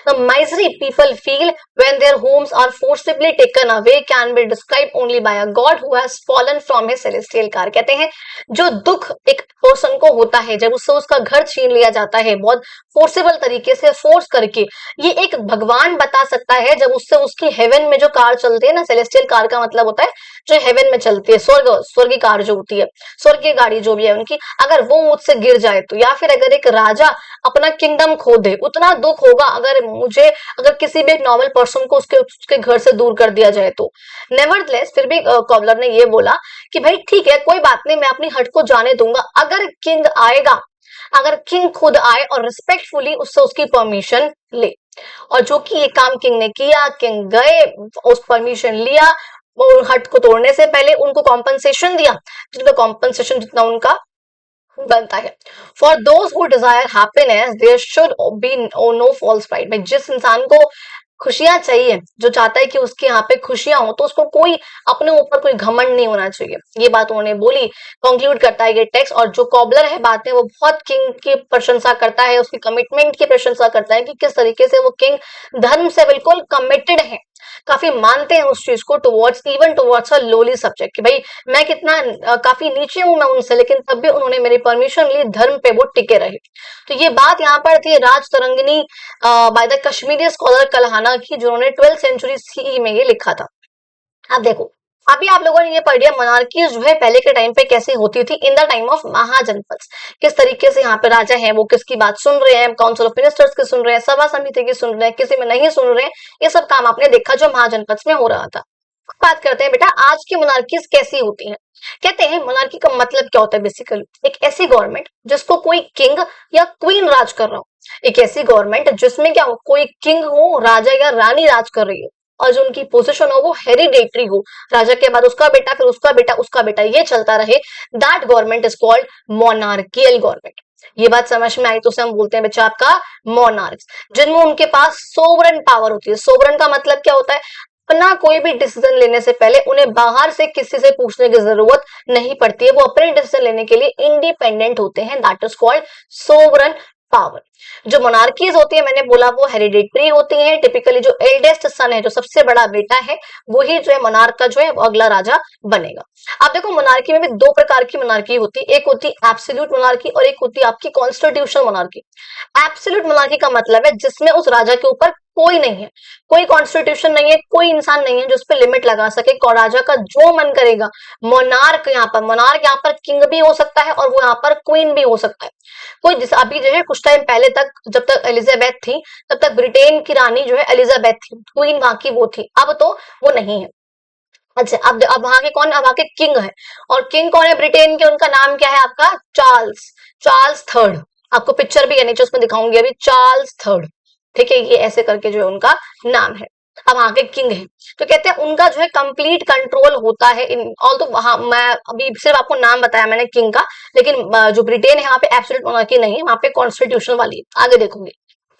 The misery people feel when their homes are forcibly taken away can be described only by a God who has fallen from his celestial car। कहते हैं जो दुख एक पर्सन को होता है जब उससे उसका घर छीन लिया जाता है, बहुत फोर्सेबल तरीके से, फोर्स करके, ये एक भगवान बता सकता है जब उससे उसकी हेवन में जो कार चलती है ना, सेलेस्टियल कार का मतलब होता है जो हेवन में चलती है, स्वर्ग की कार जो होती है, स्वर्ग की गाड़ी जो भी है उनकी, अगर वो मुझसे गिर जाए तो, या फिर अगर एक राजा अपना किंगडम खो दे, उतना दुख होगा अगर किसी भी एक नॉर्मल पर्सन को उसके घर से दूर कर दिया जाए तो। नेवरदलेस फिर भी कॉबलर ने ये बोला कि भाई ठीक है, कोई बात नहीं, मैं अपनी हट को जाने दूंगा अगर किंग आएगा, अगर किंग खुद आए और रिस्पेक्टफुली उससे उसकी परमिशन ले। और जो कि ये काम किंग ने किया, किंग गए, उस परमिशन लिया, वो हट को तोड़ने से पहले उनको कॉम्पनसेशन दिया, जिनका कॉम्पनसेशन जितना उनका बनता है। For those who desire happiness there should be no false pride. भाई जिस इंसान को खुशियां चाहिए, जो चाहता है कि उसके यहाँ पे खुशियां हो, तो उसको कोई अपने ऊपर कोई घमंड नहीं होना चाहिए। ये बात उन्होंने बोली, कंक्लूड करता है ये टेक्स्ट। और जो कॉबलर है बात है, वो बहुत किंग की प्रशंसा करता है, उसकी कमिटमेंट की प्रशंसा करता है कि किस तरीके से वो किंग धर्म से बिल्कुल कमिटेड है, काफी मानते हैं उस चीज को, towards even towards a lolly subject, कि भाई मैं कितना काफी नीचे हूं मैं उनसे, लेकिन तब भी उन्होंने मेरी परमिशन ली, धर्म पे वो टिके रहे। तो ये बात यहाँ पर थी Raj Tarangini by the Kashmiri scholar Kalhana की, जिन्होंने 12th सेंचुरी सीई में ये लिखा था। अब देखो, अभी आप लोगों ने ये पढ़ लिया मोनार्की जो है पहले के टाइम पे कैसे होती थी, इन द टाइम ऑफ महाजनपद, किस तरीके से यहाँ पे राजा है वो किसकी बात सुन रहे हैं, काउंसिल ऑफ मिनिस्टर्स की सुन रहे हैं, सभा समिति की सुन रहे हैं, किसी में नहीं सुन रहे हैं, ये सब काम आपने देखा जो महाजनपद में हो रहा था। बात करते हैं बेटा आज की मोनार्कीज कैसी होती हैं। कहते हैं मोनार्की का मतलब क्या होता है, बेसिकली एक ऐसी गवर्नमेंट जिसको कोई किंग या क्वीन राज कर रहा हो, एक ऐसी गवर्नमेंट जिसमें क्या हो, कोई किंग हो, राजा या रानी राज कर रही हो, और जो उनकी पोजीशन हो वो हेरिडेटरी हो, राजा के बाद उसका बेटा, फिर उसका बेटा, उसका बेटा, ये चलता रहे। That government is called monarchial government. ये बात समझ में आई तो उसे हम बोलते हैं बच्चा आपका मोनार्क्स, जिनमें उनके पास सोवरन पावर होती है। सोवरन का मतलब क्या होता है, अपना कोई भी डिसीजन लेने से पहले उन्हें बाहर से किसी से पूछने की जरूरत नहीं पड़ती है, वो अपने डिसीजन लेने के लिए इंडिपेंडेंट होते हैं, that is called sovereign power. जो मोनार्कीज होती है मैंने बोला वो हेरिडेटरी होती है, टिपिकली जो एल्डेस्ट सन है, जो सबसे बड़ा बेटा है, वही जो है मोनार्क का जो है वो अगला राजा बनेगा। आप देखो मोनार्की में भी दो प्रकार की मोनार्की होती है, एक होती है एब्सोल्यूट मोनार्की और एक होती है आपकी कॉन्स्टिट्यूशनल मोनार्की। एब्सोल्यूट मोनार्की का मतलब है जिसमें उस राजा के ऊपर कोई नहीं है, कोई कॉन्स्टिट्यूशन नहीं है, कोई इंसान नहीं है जो उस पर लिमिट लगा सके, राजा का जो मन करेगा। मोनार्क यहाँ पर किंग भी हो सकता है और वो यहाँ पर क्वीन भी हो सकता है। कोई जिस अभी जो है कुछ टाइम पहले तक जब तक एलिजाबेथ थी तब तक ब्रिटेन की रानी जो है एलिजाबेथ थी, क्वीन वहां की वो थी, अब तो वो नहीं है। अच्छा अब वहां के कौन, अब वहां के किंग है, और किंग कौन है ब्रिटेन के, उनका नाम क्या है आपका, चार्ल्स, चार्ल्स थर्ड। आपको पिक्चर भी है नीचे उसमें दिखाऊंगी अभी, चार्ल्स थर्ड, ठीक है, ये ऐसे करके जो है उनका नाम है। अब वहां के किंग है, तो कहते हैं उनका जो है कंप्लीट कंट्रोल होता है इन ऑल। तो वहां मैं अभी सिर्फ आपको नाम बताया मैंने किंग का, लेकिन जो ब्रिटेन है वहां पे एब्सोल्यूट मोनार्की नहीं है, वहां पे कॉन्स्टिट्यूशनल वाली है, आगे देखोगे।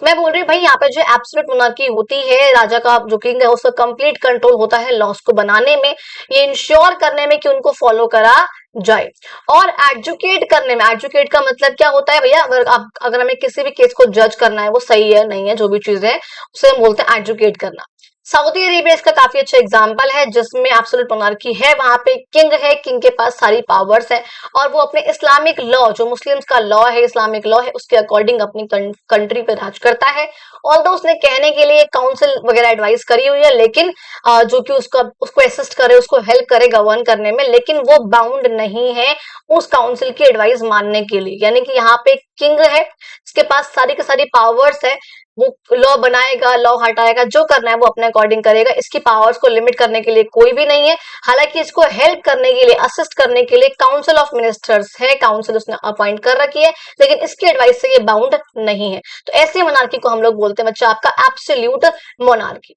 मैं बोल रही हूँ भाई यहाँ पे जो एब्सोल्यूट मोनार्की होती है, राजा का जो किंग है उसका कंप्लीट कंट्रोल होता है लॉस को बनाने में, ये इंश्योर करने में कि उनको फॉलो करा जाए, और एजुकेट करने में। एजुकेट का मतलब क्या होता है भैया, अगर हमें किसी भी केस को जज करना है वो सही है नहीं है जो भी चीज है उसे हम बोलते हैं एजुकेट करना। सऊदी अरेबिया इसका काफी अच्छा एग्जाम्पल है जिसमें एब्सोल्यूट मोनार्की है, वहां पे किंग है, किंग के पास सारी पावर्स है, और वो अपने इस्लामिक लॉ, जो मुस्लिम्स का लॉ है, इस्लामिक लॉ है, उसके अकॉर्डिंग अपनी कंट्री पे राज करता है। ऑल्दो उसने कहने के लिए काउंसिल वगैरह एडवाइस करी हुई है, लेकिन जो कि उसको असिस्ट करे, उसको हेल्प करे गवर्न करने में, लेकिन वो बाउंड नहीं है उस काउंसिल की एडवाइस मानने के लिए। यानी कि यहाँ पे किंग है, इसके पास सारी की सारी पावर्स है, वो लॉ बनाएगा, लॉ हटाएगा, जो करना है वो अपने अकॉर्डिंग करेगा, इसकी पावर्स को लिमिट करने के लिए कोई भी नहीं है। हालांकि इसको हेल्प करने के लिए, असिस्ट करने के लिए काउंसिल ऑफ मिनिस्टर्स है, काउंसिल उसने अपॉइंट कर रखी है, लेकिन इसकी एडवाइस से ये बाउंड नहीं है। तो ऐसी मोनार्की को हम लोग बोलते हैं बच्चा आपका एब्सोल्यूट मोनार्की।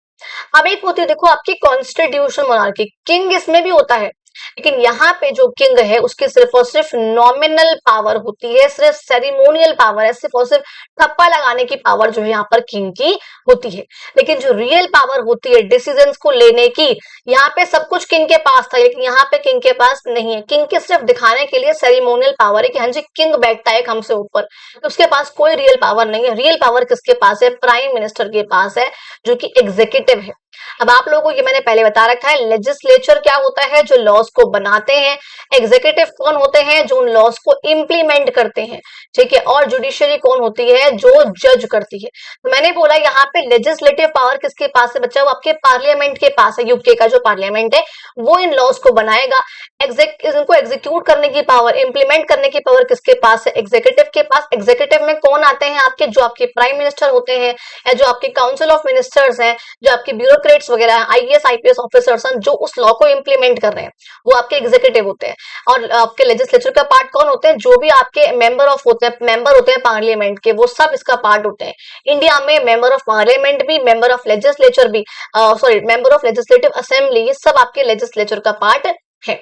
अब एक होती है देखो आपकी कॉन्स्टिट्यूशनल मोनार्की, किंग इसमें भी होता है, लेकिन यहाँ पे जो किंग है उसकी सिर्फ और सिर्फ नॉमिनल पावर होती है, सिर्फ सेरिमोनियल पावर है, सिर्फ और सिर्फ ठप्पा लगाने की पावर जो है यहाँ पर किंग की होती है। लेकिन जो रियल पावर होती है डिसीजंस को लेने की, यहाँ पे सब कुछ किंग के पास था, लेकिन यहाँ पे किंग के पास नहीं है। किंग के सिर्फ दिखाने के लिए सेरिमोनियल पावर है कि हाँ जी किंग बैठता है हमसे ऊपर, तो उसके पास कोई रियल पावर नहीं है। रियल पावर किसके पास है, प्राइम मिनिस्टर के पास है, जो कि एग्जीक्यूटिव है। अब आप लोगों को ये मैंने पहले बता रखा है, लेजिस्लेचर क्या होता है, जो लॉस को बनाते हैं, एग्जीक्यूटिव कौन होते हैं, जो उन लॉस को इंप्लीमेंट करते हैं, ठीक है, और जुडिशियरी कौन होती है, जो जज करती है। तो मैंने बोला यहाँ पे लेजिस्लेटिव पावर किसके पास है बच्चा, वो आपके पार्लियामेंट के पास है, यूके का जो पार्लियामेंट है वो इन लॉस को बनाएगा। इनको एग्जीक्यूट करने की पावर, इंप्लीमेंट करने की पावर किसके पास है, एग्जीक्यूटिव के पास। एग्जीक्यूटिव में कौन आते हैं आपके, जो आपके प्राइम मिनिस्टर होते हैं, या जो आपके काउंसिल ऑफ मिनिस्टर्स हैं, जो आपके ब्यूरोक्रेट्स वगैरह आईएएस आईपीएस ऑफिसर्स हैं, जो उस लॉ को इंप्लीमेंट कर रहे हैं, वो आपके एग्जीक्यूटिव होते हैं। और आपके लेजिस्लेचर का पार्ट कौन होते हैं, जो भी आपके मेंबर होते हैं पार्लियामेंट के, वो सब इसका पार्ट होते हैं। इंडिया में मेंबर ऑफ पार्लियामेंट भी, मेंबर ऑफ लेजिस्लेचर भी, sorry member of legislative assembly, ये सब आपके लेजिस्लेचर का पार्ट है।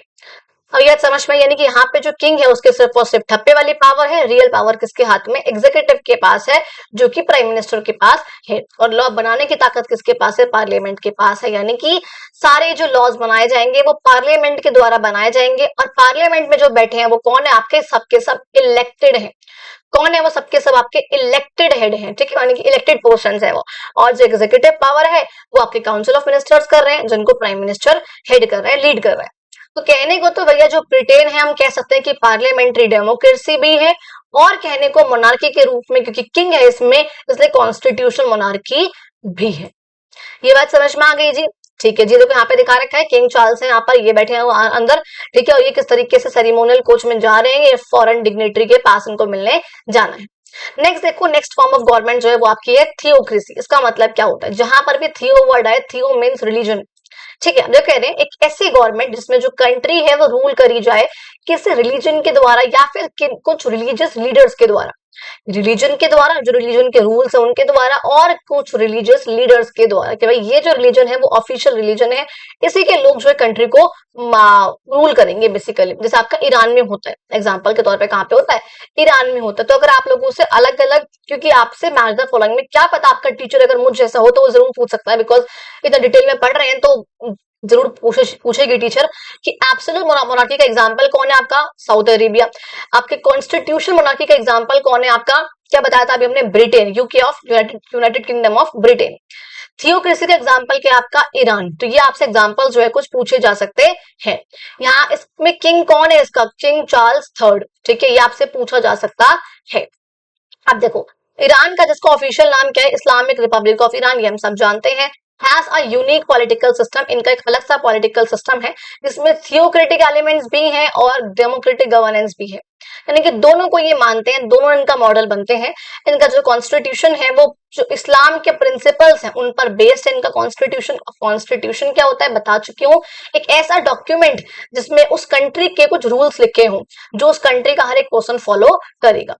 अब यह समझ में, यानी कि यहाँ पे जो किंग है उसके सिर्फ और सिर्फ ठप्पे वाली पावर है, रियल पावर किसके हाथ में, एग्जीक्यूटिव के पास है, जो कि प्राइम मिनिस्टर के पास है। और लॉ बनाने की ताकत किसके पास है, पार्लियामेंट के पास है। यानी कि सारे जो लॉज बनाए जाएंगे वो पार्लियामेंट के द्वारा बनाए जाएंगे, और पार्लियामेंट में जो बैठे हैं वो कौन है, आपके सबके सब इलेक्टेड है। कौन है वो, सबके सब आपके इलेक्टेड हेड हैं, ठीक है, यानी कि इलेक्टेड पर्सन है वो। और जो एग्जीक्यूटिव पावर है वो आपके काउंसिल ऑफ मिनिस्टर्स कर रहे हैं, जिनको प्राइम मिनिस्टर हेड कर रहे हैं, लीड कर रहे हैं। तो कहने को तो भैया जो ब्रिटेन है हम कह सकते हैं कि पार्लियामेंट्री डेमोक्रेसी भी है, और कहने को मोनार्की के रूप में, क्योंकि किंग है इसमें, इसलिए कॉन्स्टिट्यूशनल मोनार्की भी है। ये बात समझ में आ गई जी, ठीक है जी। देखो यहाँ पे दिखा रखा है किंग चार्ल्स है, यहाँ पर ये बैठे हैं अंदर, ठीक है, और ये किस तरीके से सेरिमोनियल कोच में जा रहे हैं, ये फॉरेन डिग्नेटरी के पास उनको मिलने जाना है। नेक्स्ट देखो, नेक्स्ट फॉर्म ऑफ गवर्नमेंट जो है वो आपकी है थियोक्रेसी। इसका मतलब क्या होता है, जहां पर भी थियो वर्ड आए, थियो मीन्स रिलीजन, ठीक है। जो कह रहे हैं एक ऐसी गवर्नमेंट जिसमें जो कंट्री है वो रूल करी जाए किसी रिलीजन के द्वारा, या फिर कुछ रिलीजियस लीडर्स के द्वारा, रिलीजन के द्वारा, जो रिलीजन के रूल्स है उनके द्वारा, और कुछ रिलीजियस लीडर्स के द्वारा, कि भाई ये जो रिलीजन है वो ऑफिशियल रिलीजन है, इसी के लोग जो है कंट्री को रूल करेंगे बेसिकली। जैसे आपका ईरान में होता है, एग्जांपल के तौर पे कहाँ पे होता है, ईरान में होता है। तो अगर आप लोगों से अलग अलग, क्योंकि आपसे मैच द फॉलोइंग में, क्या पता आपका टीचर अगर मुझ जैसा हो तो वो जरूर पूछ सकता है, बिकॉज इतना डिटेल में पढ़ रहे हैं तो जरूर पूछेगी टीचर कि एब्सोल्यूट मोनार्की का एग्जांपल कौन है आपका, सऊदी अरेबिया। आपके कॉन्स्टिट्यूशन मोनार्की का एग्जांपल कौन है आपका, क्या बताया था अभी हमने, Britain, UK of United kingdom of Britain. Theocracy का एग्जाम्पल क्या आपका, ईरान। तो ये आपसे एग्जाम्पल जो है कुछ पूछे जा सकते हैं। यहाँ इसमें किंग कौन है इसका, किंग चार्ल्स थर्ड, ठीक है, ये आपसे पूछा जा सकता है। अब देखो ईरान का जिसका ऑफिशियल नाम क्या है, इस्लामिक रिपब्लिक ऑफ ईरान, ये हम सब जानते हैं। Has a unique political system, इनका एक अलग सा पॉलिटिकल सिस्टम है जिसमें थियोक्रेटिक एलिमेंट्स भी हैं और डेमोक्रेटिक गवर्नेंस भी है, यानी कि दोनों को ये मानते हैं, दोनों इनका मॉडल बनते हैं। इनका जो कॉन्स्टिट्यूशन है वो जो इस्लाम के प्रिंसिपल्स हैं उन पर बेस्ड है इनका कॉन्स्टिट्यूशन। कॉन्स्टिट्यूशन क्या होता है बता चुकी हूँ, एक ऐसा डॉक्यूमेंट जिसमें उस कंट्री के कुछ रूल्स लिखे हों जो उस कंट्री का हर एक पर्सन फॉलो करेगा।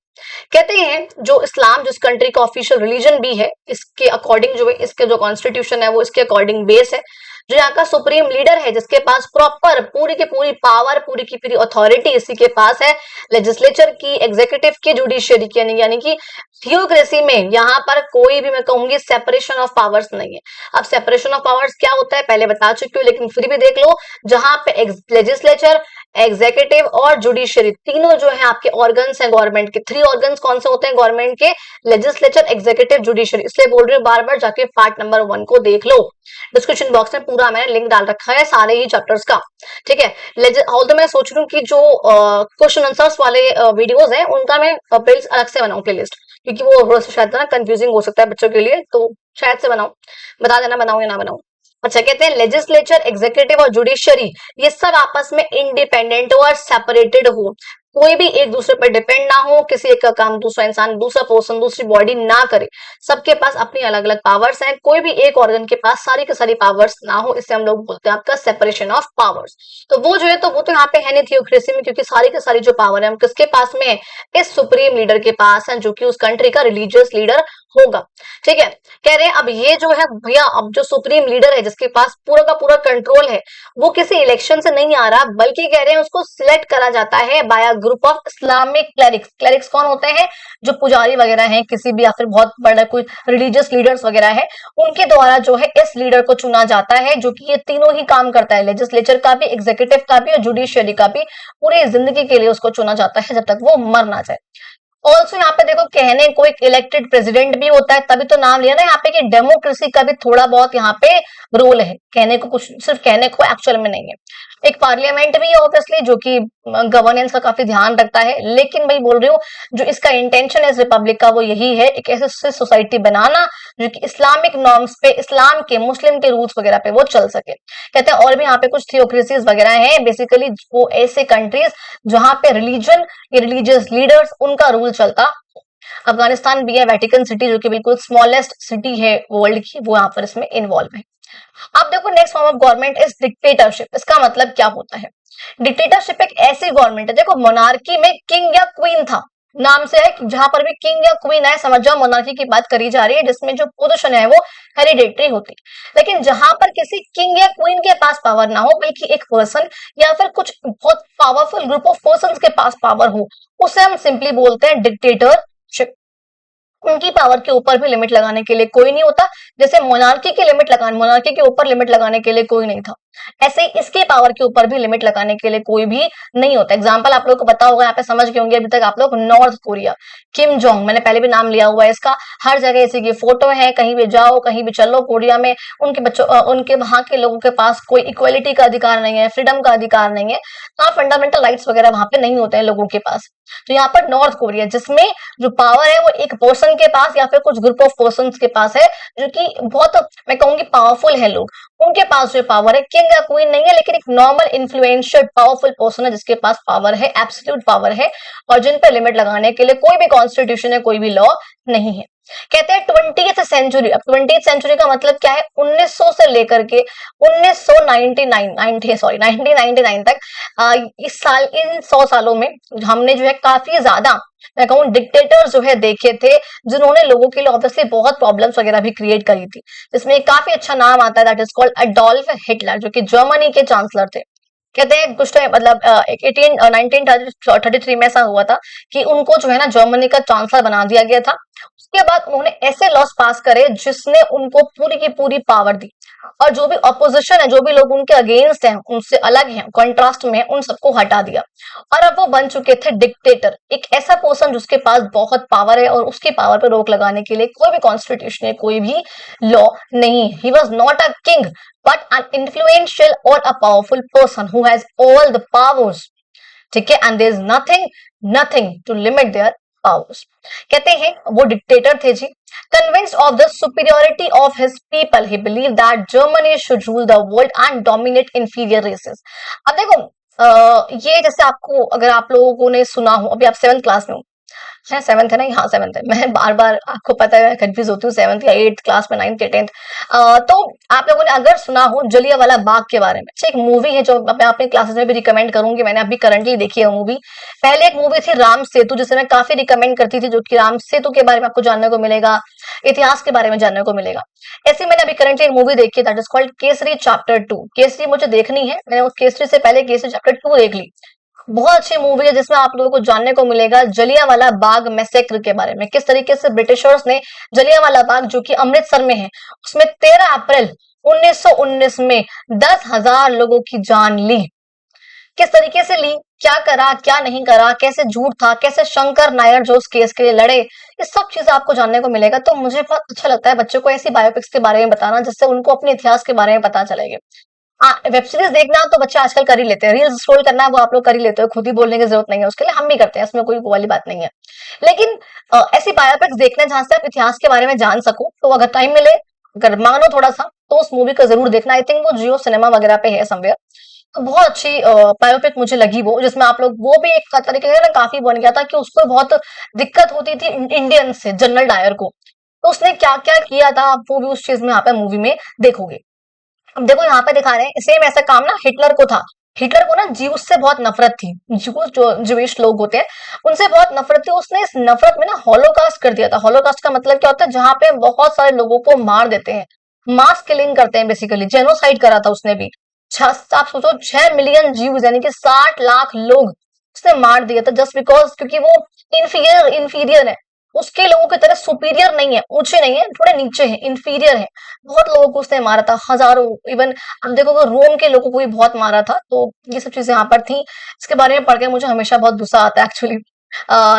कहते हैं जो इस्लाम जिस कंट्री का ऑफिशियल रिलीजन भी है, इसके अकॉर्डिंग जो है इसके जो कॉन्स्टिट्यूशन है वो इसके अकॉर्डिंग बेस है। जो यहाँ का सुप्रीम लीडर है जिसके पास प्रॉपर पूरी की पूरी पावर, पूरी की पूरी अथॉरिटी इसी के पास है, लेजिस्लेचर की, एग्जीक्यूटिव की, जुडिशियरी की, यानी कि थियोक्रेसी में यहाँ पर कोई भी मैं कहूंगी सेपरेशन ऑफ पावर्स नहीं है। अब सेपरेशन ऑफ पावर्स क्या होता है पहले बता चुकी हूँ, लेकिन फिर भी देख लो, जहां पे लेजिस्लेचर, एग्जीक्यूटिव और जुडिशियरी तीनों जो है आपके ऑर्गन्स हैं गवर्नमेंट के। 3 ऑर्गन्स कौन से होते हैं गवर्नमेंट के, लेजिस्लेचर, एग्जीक्यूटिव, जुडिशियरी। इसलिए बोल रही हूँ बार बार जाके पार्ट नंबर 1 को देख लो, डिस्क्रिप्शन बॉक्स में पूरा मैंने लिंक डाल रखा है सारे ही चैप्टर्स का, ठीक है। ऑल्दो मैं सोच रही हूँ कि जो क्वेश्चन आंसर्स वाले वीडियोस हैं उनका मैं प्लेलिस्ट अलग से बनाऊं, प्लेलिस्ट, क्योंकि वो थोड़ा सा शायद ना कंफ्यूजिंग हो सकता है बच्चों के लिए, तो शायद से बनाऊं, बता देना बनाऊं या ना बनाऊं। अच्छा, कहते हैं लेजिस्लेचर, एग्जीक्यूटिव और जुडिशियरी ये सब आपस में इंडिपेंडेंट हो और सेपरेटेड हो, कोई भी एक दूसरे पर डिपेंड ना हो, किसी एक का काम दूसरा इंसान, दूसरा पर्सन, दूसरी बॉडी ना करे, सबके पास अपनी अलग अलग पावर्स हैं, कोई भी एक ऑर्गन के पास सारी की सारी पावर्स ना हो, इससे हम लोग बोलते हैं आपका सेपरेशन ऑफ पावर्स। तो वो जो है तो वो तो यहाँ पे है नहीं थियोक्रेसी में, क्योंकि सारी की सारी जो पावर है हम किसके पास में है, इस सुप्रीम लीडर के पास है, जो कि उस कंट्री का रिलीजियस लीडर होगा, ठीक है। कह रहे हैं अब ये जो है भैया, अब जो सुप्रीम लीडर है जिसके पास पूरा का पूरा कंट्रोल है, वो किसी इलेक्शन से नहीं आ रहा, बल्कि कह रहे हैं उसको सिलेक्ट करा जाता है by a group of Islamic clerics. Clerics कौन होते हैं, जो पुजारी वगैरह हैं किसी भी, या फिर बहुत बड़ा कोई रिलीजियस लीडर्स वगैरह है, उनके द्वारा जो है इस लीडर को चुना जाता है, जो कि ये तीनों ही काम करता है, लेजिस्लेचर का भी, एग्जीक्यूटिव का भी और जुडिशियरी का भी। पूरी जिंदगी के लिए उसको चुना जाता है जब तक वो मर ना जाए। ऑल्सो यहाँ पे देखो कहने को एक इलेक्टेड प्रेसिडेंट भी होता है, तभी तो नाम लिया ना यहाँ पे कि डेमोक्रेसी का भी थोड़ा बहुत यहाँ पे रोल है, कहने को कुछ सिर्फ कहने को, एक्चुअल में नहीं है। एक पार्लियामेंट भी है ऑब्वियसली, जो कि गवर्नेंस का काफी ध्यान रखता है, लेकिन भाई बोल रही हूँ जो इसका इंटेंशन है इस रिपब्लिक का वो यही है, एक ऐसे सोसाइटी बनाना जो कि इस्लामिक नॉर्म्स पे, इस्लाम के, मुस्लिम के रूल्स वगैरह पे वो चल सके। कहते हैं और भी यहाँ पे कुछ थियोक्रेसीज वगैरह हैं, बेसिकली वो ऐसे कंट्रीज जहां पे रिलीजन या रिलीजियस लीडर्स उनका रूल चलता। अफगानिस्तान भी है, वेटिकन सिटी जो कि बिल्कुल स्मॉलेस्ट सिटी है वर्ल्ड की, वो यहाँ पर इसमें इन्वॉल्व है। अब देखो next form of government is dictatorship. इसका मतलब क्या होता है, डिक्टेटरशिप एक ऐसी गवर्नमेंट है, देखो मोनार्की में किंग या क्वीन था, नाम से है कि जहां पर भी किंग या क्वीन है, समझ जाओ मोनार्की की बात करी जा रही है, जिसमें जो पोजीशन है वो हेरिडेटरी होती है। लेकिन जहां पर किसी किंग या क्वीन के पास पावर ना हो, बल्कि एक पर्सन या फिर कुछ बहुत पावरफुल ग्रुप ऑफ पर्संस के पास पावर हो, उसे हम सिंपली बोलते हैं डिक्टेटरशिप। उनकी पावर के ऊपर भी लिमिट लगाने के लिए कोई नहीं होता, जैसे मोनार्की की लिमिट लगाने, मोनार्की के ऊपर लिमिट लगाने के लिए कोई नहीं था, ऐसे ही इसके पावर के ऊपर भी लिमिट लगाने के लिए कोई भी नहीं होता। एग्जांपल आप लोगों को पता होगा, यहाँ पे समझ गए होंगे अभी तक आप लोग, नॉर्थ कोरिया, किम जोंग, मैंने पहले भी नाम लिया हुआ है इसका, हर जगह इसी की फोटो है, कहीं भी जाओ, कहीं भी चलो कोरिया में, उनके बच्चों, उनके वहां के लोगों के पास कोई इक्वलिटी का अधिकार नहीं है, फ्रीडम का अधिकार नहीं है, फंडामेंटल राइट्स वगैरह वहां पे नहीं होते हैं लोगों के पास। तो यहाँ पर नॉर्थ कोरिया, जिसमें जो पावर है वो एक पर्सन के पास या फिर कुछ ग्रुप ऑफ पर्संस के पास है, जो कि बहुत मैं कहूंगी पावरफुल है लोग, उनके पास जो पावर है, किंग या क्वीन नहीं है, लेकिन एक नॉर्मल इन्फ्लुएंशियल पावरफुल पर्सन है जिसके पास पावर है, एब्सोल्यूट पावर है, और जिन पर लिमिट लगाने के लिए कोई भी कॉन्स्टिट्यूशन है, कोई भी लॉ नहीं है। कहते हैं 20th सेंचुरी, अब 20th सेंचुरी का मतलब क्या है, 1900 से लेकर के 1999 तक, इस साल, इन 100 सालों में हमने जो है काफी ज्यादा मैं कहूँ डिक्टेटर्स जो है देखे थे, जिन्होंने लोगों के लिए ऑब्वियसली बहुत प्रॉब्लम्स वगैरह भी क्रिएट करी थी, जिसमें काफी अच्छा नाम आता है, that is called Adolf Hitler, जो कि जर्मनी के चांसलर थे। कहते हैं कुछ टाइम मतलब 1933 में ऐसा हुआ था कि उनको जो है ना जर्मनी का चांसलर बना दिया गया था। उसके बाद उन्होंने ऐसे लॉस पास करे जिसने उनको पूरी की पूरी पावर दी, और जो भी ऑपोजिशन है, जो भी लोग उनके अगेंस्ट हैं, उनसे अलग हैं, कॉन्ट्रास्ट में हैं, उन सबको हटा दिया। और अब वो बन चुके थे डिक्टेटर, एक ऐसा पर्सन जिसके पास बहुत पावर है और उसकी पावर पर रोक लगाने के लिए कोई भी कॉन्स्टिट्यूशन है, कोई भी लॉ नहीं। He was not a king but an influential और a powerful person who has all the powers, ठीक है, and there is nothing nothing to limit their powers. कहते हैं वो डिक्टेटर थे जी। Convinced of the superiority of his people, he believed that Germany should rule the world and dominate inferior races. अब देखो ये जैसे आपको, अगर आप लोगों ने सुना हो, अभी आप 7th क्लास में हो, है 7th है ना, हाँ 7th है, मैं बार बार आपको पता है कंफ्यूज होती हूँ 7th या 8th क्लास में, 9th या 10th। तो आप लोगों ने अगर सुना हो जलियांवाला बाग के बारे में, अच्छा एक मूवी है जो मैं अपने क्लासेस में भी रिकमेंड करूंगी, मैंने अभी करंटली देखी है वो मूवी। पहले एक मूवी थी राम सेतु, जिसे मैं काफी रिकमेंड करती थी, जो कि राम सेतु के बारे में आपको जानने को मिलेगा, इतिहास के बारे में जानने को मिलेगा। ऐसे मैंने अभी करंटली एक मूवी देखी है, that is called Kesari chapter 2। Kesari मुझे देखनी है, मैंने उस केसरी से पहले केसरी चैप्टर 2 देख ली। बहुत अच्छी मूवी है जिसमें आप लोगों को जानने को मिलेगा जलियांवाला बाग मैसेक्र के बारे में, किस तरीके से ब्रिटिशर्स ने जलियांवाला बाग जो कि अमृतसर में है, उसमें 13 अप्रैल 1919 में 10,000 लोगों की जान ली। किस तरीके से ली, क्या करा, क्या नहीं करा, कैसे झूठ था, कैसे शंकर नायर जो उस केस के लिए लड़े, ये सब चीजें आपको जानने को मिलेगा। तो मुझे बहुत अच्छा लगता है बच्चों को ऐसी बायोपिक्स के बारे में बताना, जिससे उनको अपने इतिहास के बारे में पता चलेगा। वेब सीरीज देखना तो बच्चे आजकल कर ही लेते हैं, रील्स स्क्रॉल करना वो आप लोग कर ही लेते हो, खुद ही बोलने की जरूरत नहीं है उसके लिए, हम भी करते हैं, इसमें कोई वो वाली बात नहीं है। लेकिन ऐसी बायोपिक्स देखना जहां से आप इतिहास के बारे में जान सको, तो अगर टाइम मिले, अगर मांगो थोड़ा सा, तो उस मूवी को जरूर देखना। आई थिंक वो जियो सिनेमा वगैरह पे है समवेयर। तो बहुत अच्छी बायोपिक मुझे लगी वो, जिसमें आप लोग, वो भी एक तरीके से ना काफी बन गया था कि उसको बहुत दिक्कत होती थी इंडियन से, जनरल डायर को, तो उसने क्या क्या किया था, आप वो भी उस चीज में यहाँ पे मूवी में देखोगे। अब देखो यहाँ पे दिखा रहे हैं सेम ऐसा काम ना हिटलर को था। हिटलर को ना ज्यूस से बहुत नफरत थी, ज्यूस जो ज्यूइश लोग होते हैं उनसे बहुत नफरत थी। उसने इस नफरत में ना हॉलोकास्ट कर दिया था। हॉलोकास्ट का मतलब क्या होता है, जहाँ पे बहुत सारे लोगों को मार देते हैं, मास किलिंग करते हैं, बेसिकली जेनोसाइड करा था उसने भी। आप सोचो 6 मिलियन जीव यानी कि 60 लाख लोग उसने मार दिया था, जस्ट बिकॉज, क्योंकि वो इंफीरियर इंफीरियर है, उसके लोगों की तरह सुपीरियर नहीं है, ऊंचे नहीं है, थोड़े नीचे है, इंफीरियर है। बहुत लोगों को उसने मारा था, हजारों, इवन अब देखोगे रोम के लोगों को भी बहुत मारा था। तो ये सब चीजें यहाँ पर थी, इसके बारे में पढ़ के मुझे हमेशा बहुत गुस्सा आता है एक्चुअली।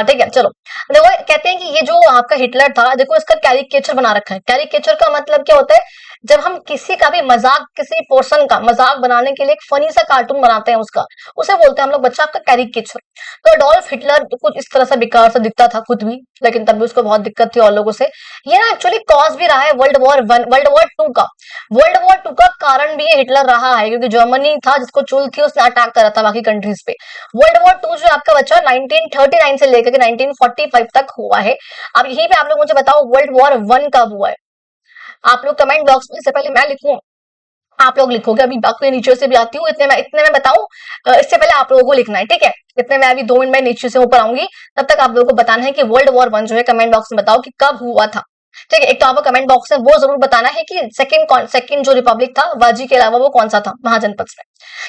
ठीक है, चलो देखो कहते हैं कि ये जो आपका हिटलर था, देखो इसका कैरिकेचर बना रखा है। कैरिकेचर का मतलब क्या होता है, जब हम किसी का भी मजाक, किसी पर्सन का मजाक बनाने के लिए एक फनी सा कार्टून बनाते हैं उसका, उसे बोलते हैं हम लोग बच्चा आपका कैरिकेचर। तो अडोल्फ हिटलर कुछ इस तरह से बेकार सा दिखता था खुद भी, लेकिन तब भी उसको बहुत दिक्कत थी और लोगों से। ये ना एक्चुअली कॉज भी रहा है वर्ल्ड वॉर टू का। वर्ल्ड वॉर टू का कारण भी ये हिटलर रहा है, क्योंकि जर्मनी था जिसको चुल थी, उसने अटैक करा था बाकी कंट्रीज पे। वर्ल्ड वॉर टू जो आपका बच्चा 1939 से लेकर के 1945 तक हुआ है। अब यहीं पे आप लोग मुझे बताओ वर्ल्ड वॉर वन कब हुआ है। आप लोग कमेंट बॉक्स में, इससे पहले मैं लिखूं, आप लोग लिखोगे, अभी बाकी नीचे से भी आती हूँ, इतने मैं बताऊं, इससे पहले आप लोगों को लिखना है, ठीक है। इतने मैं अभी 2 मिनट में नीचे से ऊपर आऊंगी, तब तक आप लोगों को बताना है कि वर्ल्ड वॉर वन जो है, कमेंट बॉक्स में बताओ कि कब हुआ था, ठीक है। एक तो आपको कमेंट बॉक्स में वो जरूर बताना है कि सेकंड जो रिपब्लिक था वाजी के अलावा वो कौन सा था महाजनपद में।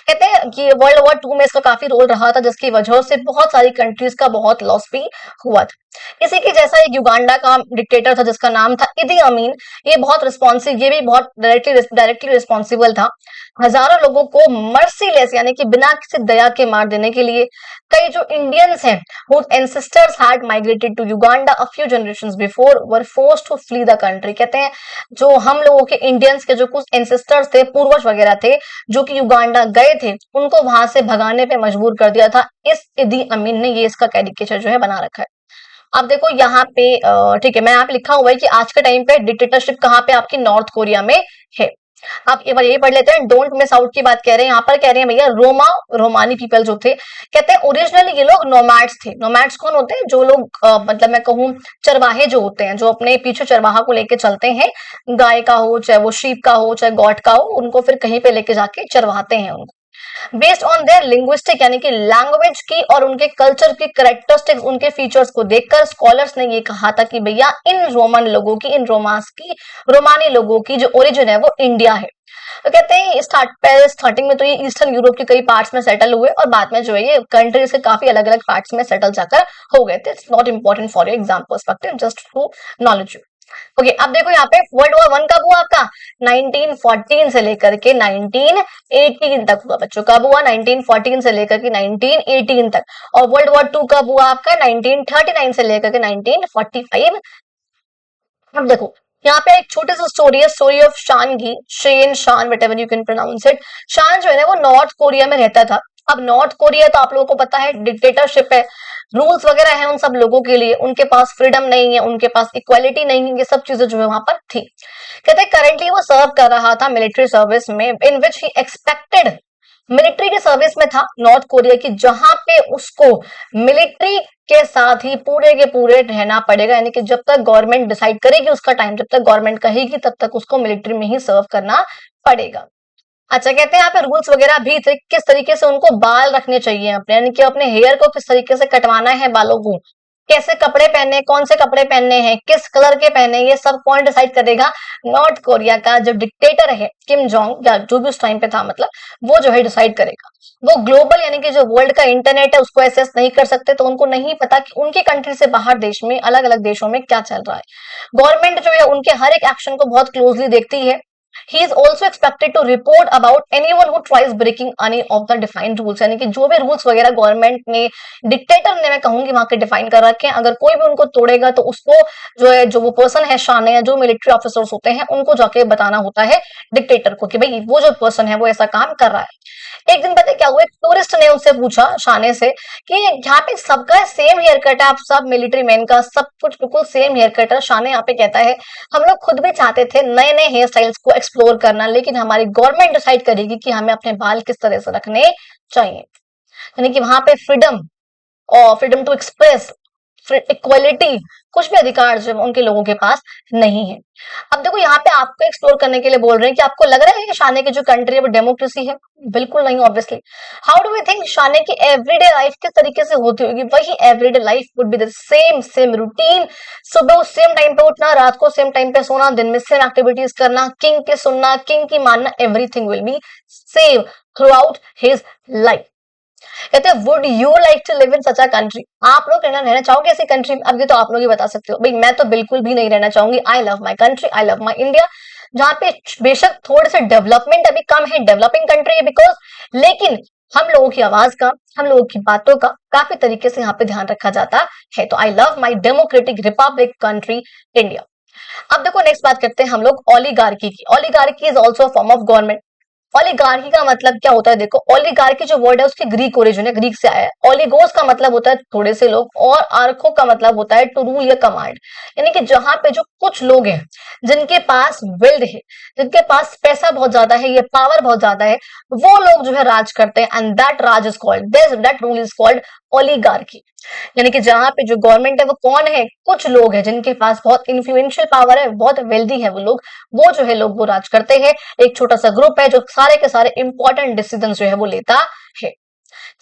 कहते हैं कि वर्ल्ड वॉर टू में इसका काफी रोल रहा था, जिसकी वजह से बहुत सारी कंट्रीज का बहुत लॉस भी हुआ था। इसी के जैसा एक युगांडा का डिक्टेटर था जिसका नाम था इदी अमीन। ये भी बहुत डायरेक्टली रिस्पॉन्सिबल था, हजारों लोगों को मर्सीलेस यानी कि बिना किसी दया के मार देने के लिए। कई जो इंडियंस हैं whose ancestors had migrated to Uganda a few generations before were forced to flee the country। कहते हैं जो हम लोगों के इंडियंस के जो कुछ एंसेस्टर्स थे, पूर्वज वगैरह थे, जो कि युगांडा गए थे, उनको वहां से भगाने पे मजबूर कर दिया था इस इदी अमीन ने। ये इसका कैरिकेचर जो है बना रखा है। अब देखो यहाँ पे ठीक है, मैं यहाँ पे लिखा हुआ है कि आज के टाइम पे डिक्टेटरशिप कहाँ पे आपकी नॉर्थ कोरिया में है। आप एक बार यही पढ़ लेते हैं, डोंट मिस आउट की बात कह रहे हैं, यहाँ पर कह रहे हैं भैया रोमानी पीपल जो थे, कहते हैं ओरिजिनली ये लोग नोमैड्स थे। नोमैड्स कौन होते हैं, जो लोग मतलब मैं कहूँ चरवाहे जो होते हैं, जो अपने पीछे चरवाहा को लेके चलते हैं, गाय का हो, चाहे वो शीप का हो, चाहे गॉट का हो, उनको फिर कहीं पे लेके जाके चरवाते हैं उनको। बेस्ड ऑन देयर लिंग्विस्टिक यानी कि लैंग्वेज की और उनके कल्चर की करेक्टरिस्टिक्स, उनके फीचर्स को देखकर स्कॉलर्स ने ये कहा था कि भैया इन रोमन लोगों की, इन रोमांस की, रोमानी लोगों की जो ओरिजिन है वो इंडिया है। तो कहते हैं स्टार्टिंग में तो ये ईस्टर्न यूरोप के कई पार्ट्स में सेटल हुए और बाद में जो है ये कंट्रीज के काफी अलग अलग पार्ट्स में सेटल जाकर हो गए थे। It's not important for your exam perspective, just to knowledge you. Okay, अब देखो यहाँ पे वर्ल्ड वॉर वन कब हुआ आपका 1914 से लेकर के 1918 तक हुआ बच्चों। कब हुआ? 1914 से लेकर के 1918 तक। और वर्ल्ड वॉर 2 कब हुआ आपका? 1939 से लेकर के 1945। अब देखो यहाँ पे एक छोटी सी स्टोरी है, स्टोरी ऑफ शान की, Shane Shan, whatever you can pronounce it. Shan जो है ना वो नॉर्थ कोरिया में रहता था। अब नॉर्थ कोरिया तो आप लोगों को पता है डिक्टेटरशिप है, रूल्स वगैरह है उन सब लोगों के लिए, उनके पास फ्रीडम नहीं है, उनके पास इक्वालिटी नहीं है, ये सब चीजें जो है वहां पर थी। कहते हैं करेंटली वो सर्व कर रहा था मिलिट्री सर्विस में, इन विच ही एक्सपेक्टेड, मिलिट्री के सर्विस में था नॉर्थ कोरिया की, जहां पे उसको मिलिट्री के साथ ही पूरे के पूरे रहना पड़ेगा, यानी कि जब तक गवर्नमेंट डिसाइड करेगी उसका टाइम, जब तक गवर्नमेंट कहेगी तब तक उसको मिलिट्री में ही सर्व करना पड़ेगा। अच्छा, कहते हैं यहाँ पे रूल्स वगैरह भी थे, किस तरीके से उनको बाल रखने चाहिए अपने, यानी कि अपने हेयर को किस तरीके से कटवाना है बालों को, कैसे कपड़े पहने, कौन से कपड़े पहनने हैं, किस कलर के पहने, ये सब कौन डिसाइड करेगा? नॉर्थ कोरिया का जो डिक्टेटर है किम जोंग, या जो भी उस टाइम पे था, मतलब वो जो है डिसाइड करेगा। वो ग्लोबल यानी कि जो वर्ल्ड का इंटरनेट है उसको एक्सेस नहीं कर सकते, तो उनको नहीं पता कि उनके कंट्री से बाहर देश में, अलग अलग देशों में क्या चल रहा है। गवर्नमेंट जो है उनके हर एक एक्शन को बहुत क्लोजली देखती है। He is also expected to report about anyone who tries breaking any of the defined rules, यानी कि जो भी रूल्स वगैरह गवर्नमेंट ने, डिक्टेटर ने, मैं कहूंगी वहां के डिफाइन कर रखे हैं, अगर कोई भी उनको तोड़ेगा तो उसको जो है, जो वो पर्सन है शान या जो मिलिट्री ऑफिसर्स होते हैं उनको जाके बताना होता है डिक्टेटर को कि भाई वो जो पर्सन है वो ऐसा काम कर रहा है। एक दिन पता है क्या हुआ, एक टूरिस्ट ने उससे पूछा, शाने से, कि यहाँ पे सबका सेम हेयर कट है, आप सब मिलिट्री मैन का सब कुछ बिल्कुल सेम हेयर कट है। शाने यहाँ पे कहता है हम लोग खुद भी चाहते थे नए नए हेयर स्टाइल्स को एक्सप्लोर करना, लेकिन हमारी गवर्नमेंट डिसाइड करेगी कि हमें अपने बाल किस तरह से रखने चाहिए। यानी कि वहां पे फ्रीडम और फ्रीडम टू एक्सप्रेस, इक्वलिटी, कुछ भी अधिकार जो उनके लोगों के पास नहीं है। अब देखो यहाँ पे आपको एक्सप्लोर करने के लिए बोल रहे हैं कि आपको लग रहा है कि शाने की जो कंट्री है वो डेमोक्रेसी है? बिल्कुल नहीं, obviously. How do we think Shane की एवरीडे लाइफ किस तरीके से होती होगी? वही everyday life would be the same same routine, सुबह उस सेम टाइम पे उठना, रात को सेम टाइम पे सोना, दिन में सेम एक्टिविटीज करना, किंग की सुनना, किंग की मानना, everything will be same throughout his life. कहते हैं would you like to live in such a country, आप लोग रहना चाहोगे ऐसी कंट्री में? अब ये तो आप लोग ही बता सकते हो। भाई मैं तो बिल्कुल भी नहीं रहना चाहूंगी। I love my country, I love my India, जहाँ पे बेशक थोड़े से डेवलपमेंट अभी कम है, डेवलपिंग कंट्री है बिकॉज, लेकिन हम लोगों की आवाज का, हम लोगों की बातों का काफी तरीके से यहाँ पे ध्यान रखा जाता है। तो I love my democratic Republic country India. अब देखो नेक्स्ट बात करते हैं हम लोग ओलिगार्की की। Oligarchy is also form of government. Oligarchy का मतलब क्या होता है? देखो ओलिगार्की जो वर्ड है उसके ग्रीक ओरिजिन है, ग्रीक से आया है। ओलिगोस का मतलब होता है थोड़े से लोग, और आर्को का मतलब होता है टू रूल या कमांड, यानी कि जहां पे जो कुछ लोग हैं जिनके पास वेल्थ है, जिनके पास पैसा बहुत ज्यादा है, ये पावर बहुत ज्यादा है, वो लोग जो है राज करते हैं, and that Raj is called, that rule is called oligarchy. यानी कि जहां पे जो गवर्नमेंट है वो कौन है? कुछ लोग हैं जिनके पास बहुत इन्फ्लुएंशियल पावर है, बहुत वेल्दी है वो लोग, वो जो है लोग वो राज करते हैं। एक छोटा सा ग्रुप है जो सारे के सारे इंपॉर्टेंट डिसीजन जो है वो लेता है।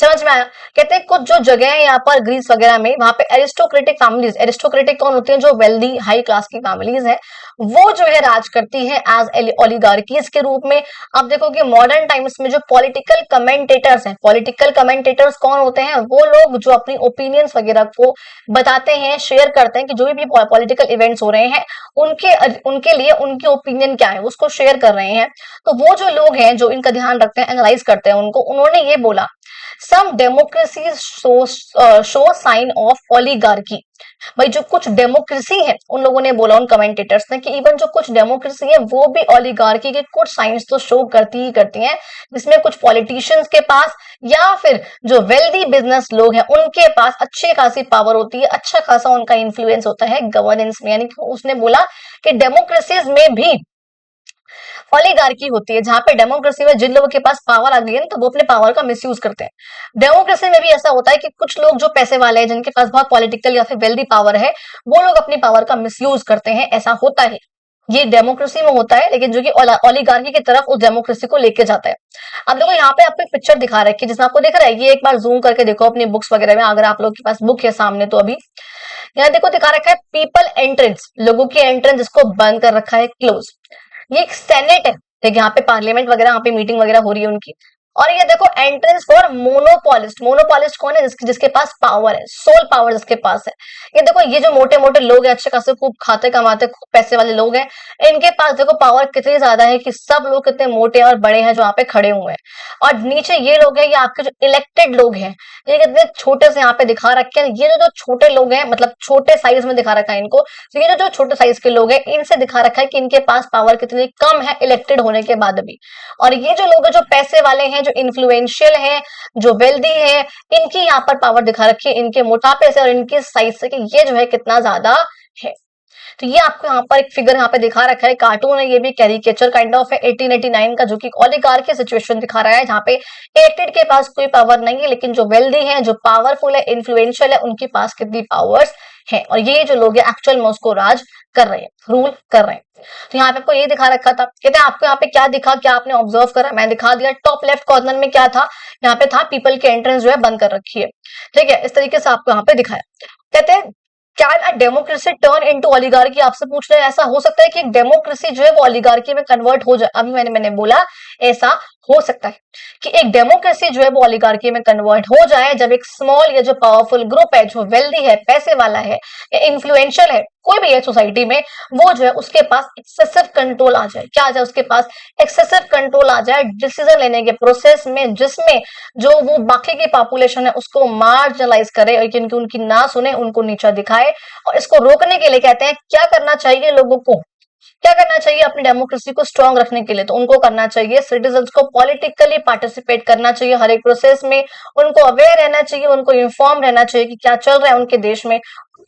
समझ में आया? कहते हैं कुछ जो जगह है यहाँ पर ग्रीस वगैरह में, वहां पे एरिस्टोक्रेटिक फैमिलीज, एरिस्टोक्रेटिक कौन होती हैं? जो वेल्दी हाई क्लास की फैमिलीज है, वो जो है राज करती है एज ओलिगार्कीज के रूप में। अब देखो कि मॉडर्न टाइम्स में जो पॉलिटिकल कमेंटेटर्स हैं, पॉलिटिकल कमेंटेटर्स कौन होते हैं? वो लोग जो अपनी ओपिनियंस वगैरह को बताते हैं, शेयर करते हैं कि जो भी पॉलिटिकल इवेंट्स हो रहे हैं उनके लिए उनकी ओपिनियन क्या है उसको शेयर कर रहे हैं। तो वो जो लोग हैं जो इनका ध्यान रखते हैं, एनालाइज करते हैं उनको, उन्होंने ये बोला some democracies show sign of oligarchy। भाई जो कुछ डेमोक्रेसी है, उन लोगों ने बोला, उन कमेंटेटर्स ने, कि इवन जो कुछ डेमोक्रेसी है वो भी ओलिगार्की के कुछ साइंस तो शो करती ही करती हैं, जिसमें कुछ पॉलिटिशियंस के पास या फिर जो वेल्दी बिजनेस लोग हैं उनके पास अच्छी खासी पावर होती है, अच्छा खासा उनका इन्फ्लुएंस होता है गवर्नेंस में। यानी कि उसने बोला कि डेमोक्रेसीज में भी ओलिगार्की होती है, जहां पे डेमोक्रेसी में जिन लोगों के पास पावर आ गई है तो वो अपने पावर का मिसयूज करते हैं। डेमोक्रेसी में भी ऐसा होता है कि कुछ लोग जो पैसे वाले हैं, जिनके पास बहुत पॉलिटिकल या फिर वेल्दी पावर है, वो लोग अपनी पावर का मिसयूज करते हैं, ऐसा होता है। ये डेमोक्रेसी में होता है, लेकिन जो कि ओलिगार्की की तरफ उस डेमोक्रेसी को लेके जाता है। अब देखो यहाँ पे आपको एक पिक्चर दिखा रखी है जिसमें आपको दिख रहा है, ये एक बार जूम करके देखो अपनी बुक्स वगैरह में, अगर आप लोग के पास बुक है सामने तो। अभी यहाँ देखो दिखा रखा है पीपल एंट्रेंस, लोगों की एंट्रेंस जिसको बंद कर रखा है क्लोज। ये एक सेनेट है, देखिए यहाँ पे पार्लियामेंट वगैरह, यहाँ पे मीटिंग वगैरह हो रही है उनकी। और ये देखो एंट्रेंस फॉर मोनोपोलिस्ट। मोनोपोलिस्ट कौन है? जिसके पास पावर है, सोल पावर जिसके पास है। ये देखो ये जो मोटे मोटे लोग हैं, अच्छे खासे खूब खाते कमाते खूब पैसे वाले लोग हैं, इनके पास देखो पावर कितनी ज्यादा है कि सब लोग कितने मोटे और बड़े हैं जो यहाँ पे खड़े हुए हैं। और नीचे ये लोग हैं, ये आपके जो इलेक्टेड लोग हैं, ये कितने छोटे से यहाँ पे दिखा रखे हैं। ये जो छोटे लोग हैं, मतलब छोटे साइज में दिखा रखा है इनको, तो ये जो छोटे साइज के लोग हैं, इनसे दिखा रखा है कि इनके पास पावर कितनी कम है इलेक्टेड होने के बाद भी। और ये जो लोग हैं, जो पैसे वाले हैं, जो इन्फ्लुएंशियल हैं, जो वेल्दी है, इनकी यहाँ पर पावर दिखा रखी है इनके मोटापे से और इनके साइज से, कि ये जो है कितना ज्यादा है। तो ये आपको यहाँ पर एक फिगर यहाँ पे दिखा रखा है, कार्टून है, ये भी कैरिकेचर काइंड ऑफ है 1889 का, जो कि ओलिगार्की सिचुएशन दिखा रहा है, जहाँ पे इलेक्टेड के पास कोई पावर नहीं है, लेकिन जो वेल्दी है, जो पावरफुल है, इन्फ्लुएंशियल है, उनके पास कितनी पावर्स है। और ये जो लोग हैं एक्चुअल में उसको राज कर रहे हैं, रूल कर रहे हैं। तो यहाँ पे आपको ये दिखा रखा था। कहते हैं आपको यहाँ पे क्या दिखा, क्या आपने ऑब्जर्व करा? मैं दिखा दिया। टॉप लेफ्ट कॉर्नर में क्या था? यहाँ पे था पीपल की एंट्रेंस जो है बंद कर रखी है, ठीक है, इस तरीके से आपको यहाँ पे दिखाया। कहते हैं can a democracy turn into oligarchy? आपसे पूछ रहे हैं ऐसा हो सकता है कि एक डेमोक्रेसी जो है वो ओलिगार्की में कन्वर्ट हो जाए? अभी मैंने बोला ऐसा हो सकता है कि एक डेमोक्रेसी जो है वो ओलिगार्की में कन्वर्ट हो जाए जब एक स्मॉल या जो पावरफुल ग्रुप है, जो वेल्दी है, पैसे वाला है या इन्फ्लुएंशियल है, कोई भी है सोसाइटी में, वो जो है उसके पास एक्सेसिव कंट्रोल आ जाए। क्या आ जाए? उसके पास एक्सेसिव कंट्रोल आ जाए डिसीजन लेने के प्रोसेस में, जिसमें जो वो बाकी की पॉपुलेशन है उसको मार्जिनलाइज करे और जिनकी उनकी ना सुने, उनको नीचा दिखाए। और इसको रोकने के लिए कहते हैं क्या करना चाहिए लोगों को, क्या करना चाहिए अपनी डेमोक्रेसी को स्ट्रांग रखने के लिए? तो उनको करना चाहिए सिटीजन्स को पॉलिटिकली पार्टिसिपेट करना चाहिए हर एक प्रोसेस में, उनको अवेयर रहना चाहिए, उनको इन्फॉर्म रहना चाहिए कि क्या चल रहा है उनके देश में।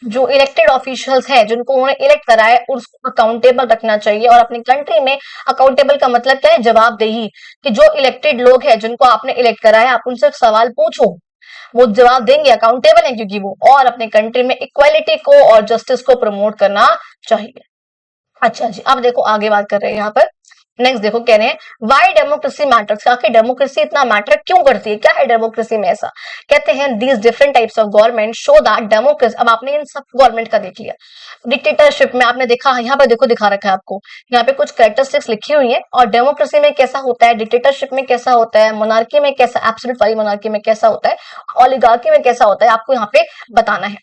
जो इलेक्टेड ऑफिशियल्स हैं, जिनको उन्होंने इलेक्ट करा है, उसको अकाउंटेबल रखना चाहिए। और अपनी कंट्री में अकाउंटेबल का मतलब क्या है? जवाबदेही। कि जो इलेक्टेड लोग हैं, जिनको आपने इलेक्ट करा है, आप उनसे सवाल पूछो, वो जवाब देंगे, अकाउंटेबल है क्योंकि वो। और अपने कंट्री में इक्वालिटी को और जस्टिस को प्रमोट करना चाहिए। अच्छा जी, अब देखो आगे बात कर रहे हैं यहाँ पर। नेक्स्ट देखो, कह रहे हैं व्हाई डेमोक्रेसी मैटर्स? आखिर डेमोक्रेसी इतना मैटर क्यों करती है? क्या है डेमोक्रेसी में ऐसा? कहते हैं these different types of government show that democracy. अब आपने इन सब गवर्नमेंट का देख लिया। डिक्टेटरशिप में आपने देखा, यहाँ पे देखो दिखा रखा है आपको, यहाँ पे कुछ कैरेक्टरिस्टिक्स लिखी हुई है। और डेमोक्रेसी में कैसा होता है, डिक्टेटरशिप में कैसा होता है, मोनार्की में कैसा, एब्सोल्यूट वाली मोनार्की में कैसा होता है, ओलिगार्की में कैसा होता है, आपको यहाँ पे बताना है।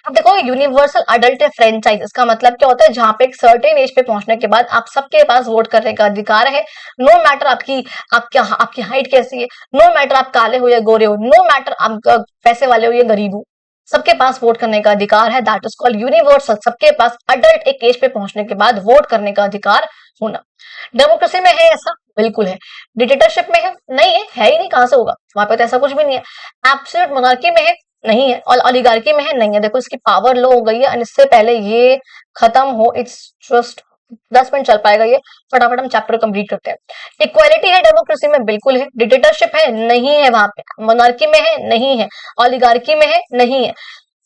अब देखो यूनिवर्सल अडल्ट फ्रेंचाइज, इसका मतलब क्या होता है? जहाँ पे एक सर्टेन एज पे पहुंचने के बाद आप सबके पास वोट करने का अधिकार है। नो मैटर आपकी हाइट कैसी है, नो मैटर आप काले हो या गोरे हो, नो मैटर आप पैसे वाले हो या गरीब हो, सबके पास वोट करने का अधिकार है। That is called universal. सबके पास अडल्ट एक एज पे पहुंचने के बाद वोट करने का अधिकार होना। डेमोक्रेसी में है ऐसा? बिल्कुल है। डिक्टेटरशिप में है? नहीं है ही नहीं, कहां से होगा? वहां पे तो ऐसा कुछ भी नहीं है। एब्सोल्यूट मोनार्की में है? नहीं है। और ओलिगार्की में है? नहीं है। देखो इसकी पावर लो हो गई है, और इससे पहले ये खत्म हो, इट्स जस्ट 10 मिनट चल पाएगा ये, फटाफट हम चैप्टर कंप्लीट करते हैं। इक्वालिटी है डेमोक्रेसी में? बिल्कुल है। डिक्टेटरशिप है? नहीं है वहां पे। मोनार्की में है? नहीं है। ओलिगार्की में है? नहीं है।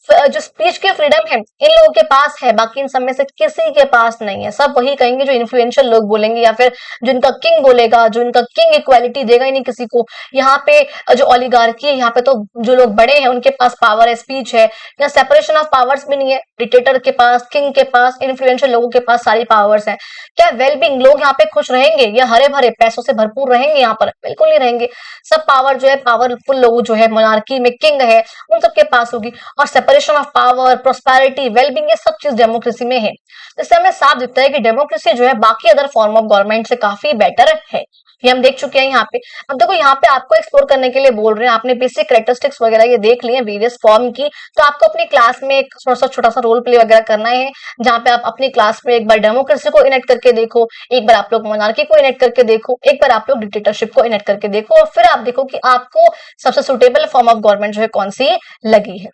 जो स्पीच की फ्रीडम है इन लोगों के पास है, बाकी इन सब में से किसी के पास नहीं है। सब वही कहेंगे जो इन्फ्लुएंशियल लोग बोलेंगे, या फिर जो इनका किंग बोलेगा, जो इनका किंग इक्वालिटी देगा ही नहीं किसी को। यहाँ पे जो ओलिगार्की है, यहाँ पे तो जो लोग बड़े हैं उनके पास पावर है, स्पीच है। यहाँ सेपरेशन ऑफ पावर्स भी नहीं है। डिक्टेटर के पास, किंग के पास, इन्फ्लुएंशियल लोगों के पास सारी पावर्स है। क्या वेलबींग, लोग यहाँ पे खुश रहेंगे या हरे भरे पैसों से भरपूर रहेंगे? यहाँ पर बिल्कुल नहीं रहेंगे। सब पावर जो है, पावरफुल लोग जो है, मोनार्की में किंग है, उन सबके पास होगी। और separation of power, prosperity, wellbeing, ये सब चीज डेमोक्रेसी में है। इससे हमें साफ दिखता है कि डेमोक्रेसी जो है बाकी अदर फॉर्म ऑफ गवर्नमेंट से काफी बेटर है। ये हम देख चुके हैं यहाँ पे। अब देखो यहाँ पे आपको एक्सप्लोर करने के लिए बोल रहे हैं, आपने बेसिक कैरेक्टरिस्टिक्स वगैरह ये देख लिए वेरियस फॉर्म की, तो आपको अपनी क्लास में एक छोटा सा रोल प्ले वगैरह करना है, जहाँ पे आप अपनी क्लास में एक बार डेमोक्रेसी को इनेक्ट करके देखो, एक बार आप लोग मोनार्की को इनेक्ट करके देखो, एक बार आप लोग डिक्टेटरशिप को इनेक्ट करके देखो, और फिर आप देखो कि आपको सबसे सुटेबल फॉर्म ऑफ गवर्नमेंट जो है कौन सी लगी है।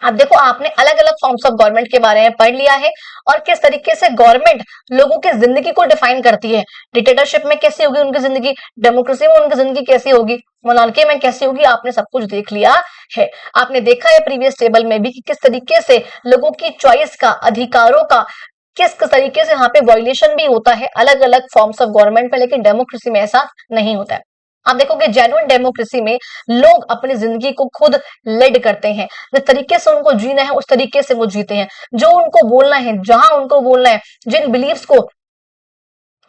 अब देखो आपने अलग अलग फॉर्म्स ऑफ गवर्नमेंट के बारे में पढ़ लिया है, और किस तरीके से गवर्नमेंट लोगों की जिंदगी को डिफाइन करती है। डिक्टेटरशिप में कैसी होगी उनकी जिंदगी, डेमोक्रेसी में उनकी जिंदगी कैसी होगी, मोनार्की में कैसी होगी, आपने सब कुछ देख लिया है। आपने देखा है प्रीवियस टेबल में भी कि किस तरीके से लोगों की चॉइस का, अधिकारों का किस तरीके से यहाँ पे वायलेशन भी होता है अलग अलग फॉर्म्स ऑफ गवर्नमेंट में, लेकिन डेमोक्रेसी में ऐसा नहीं होता है। आप देखोगे जेन्युइन डेमोक्रेसी में लोग अपनी जिंदगी को खुद लीड करते हैं, जिस तरीके से उनको जीना है उस तरीके से वो जीते हैं, जो उनको बोलना है जहां उनको बोलना है, जिन बिलीव्स को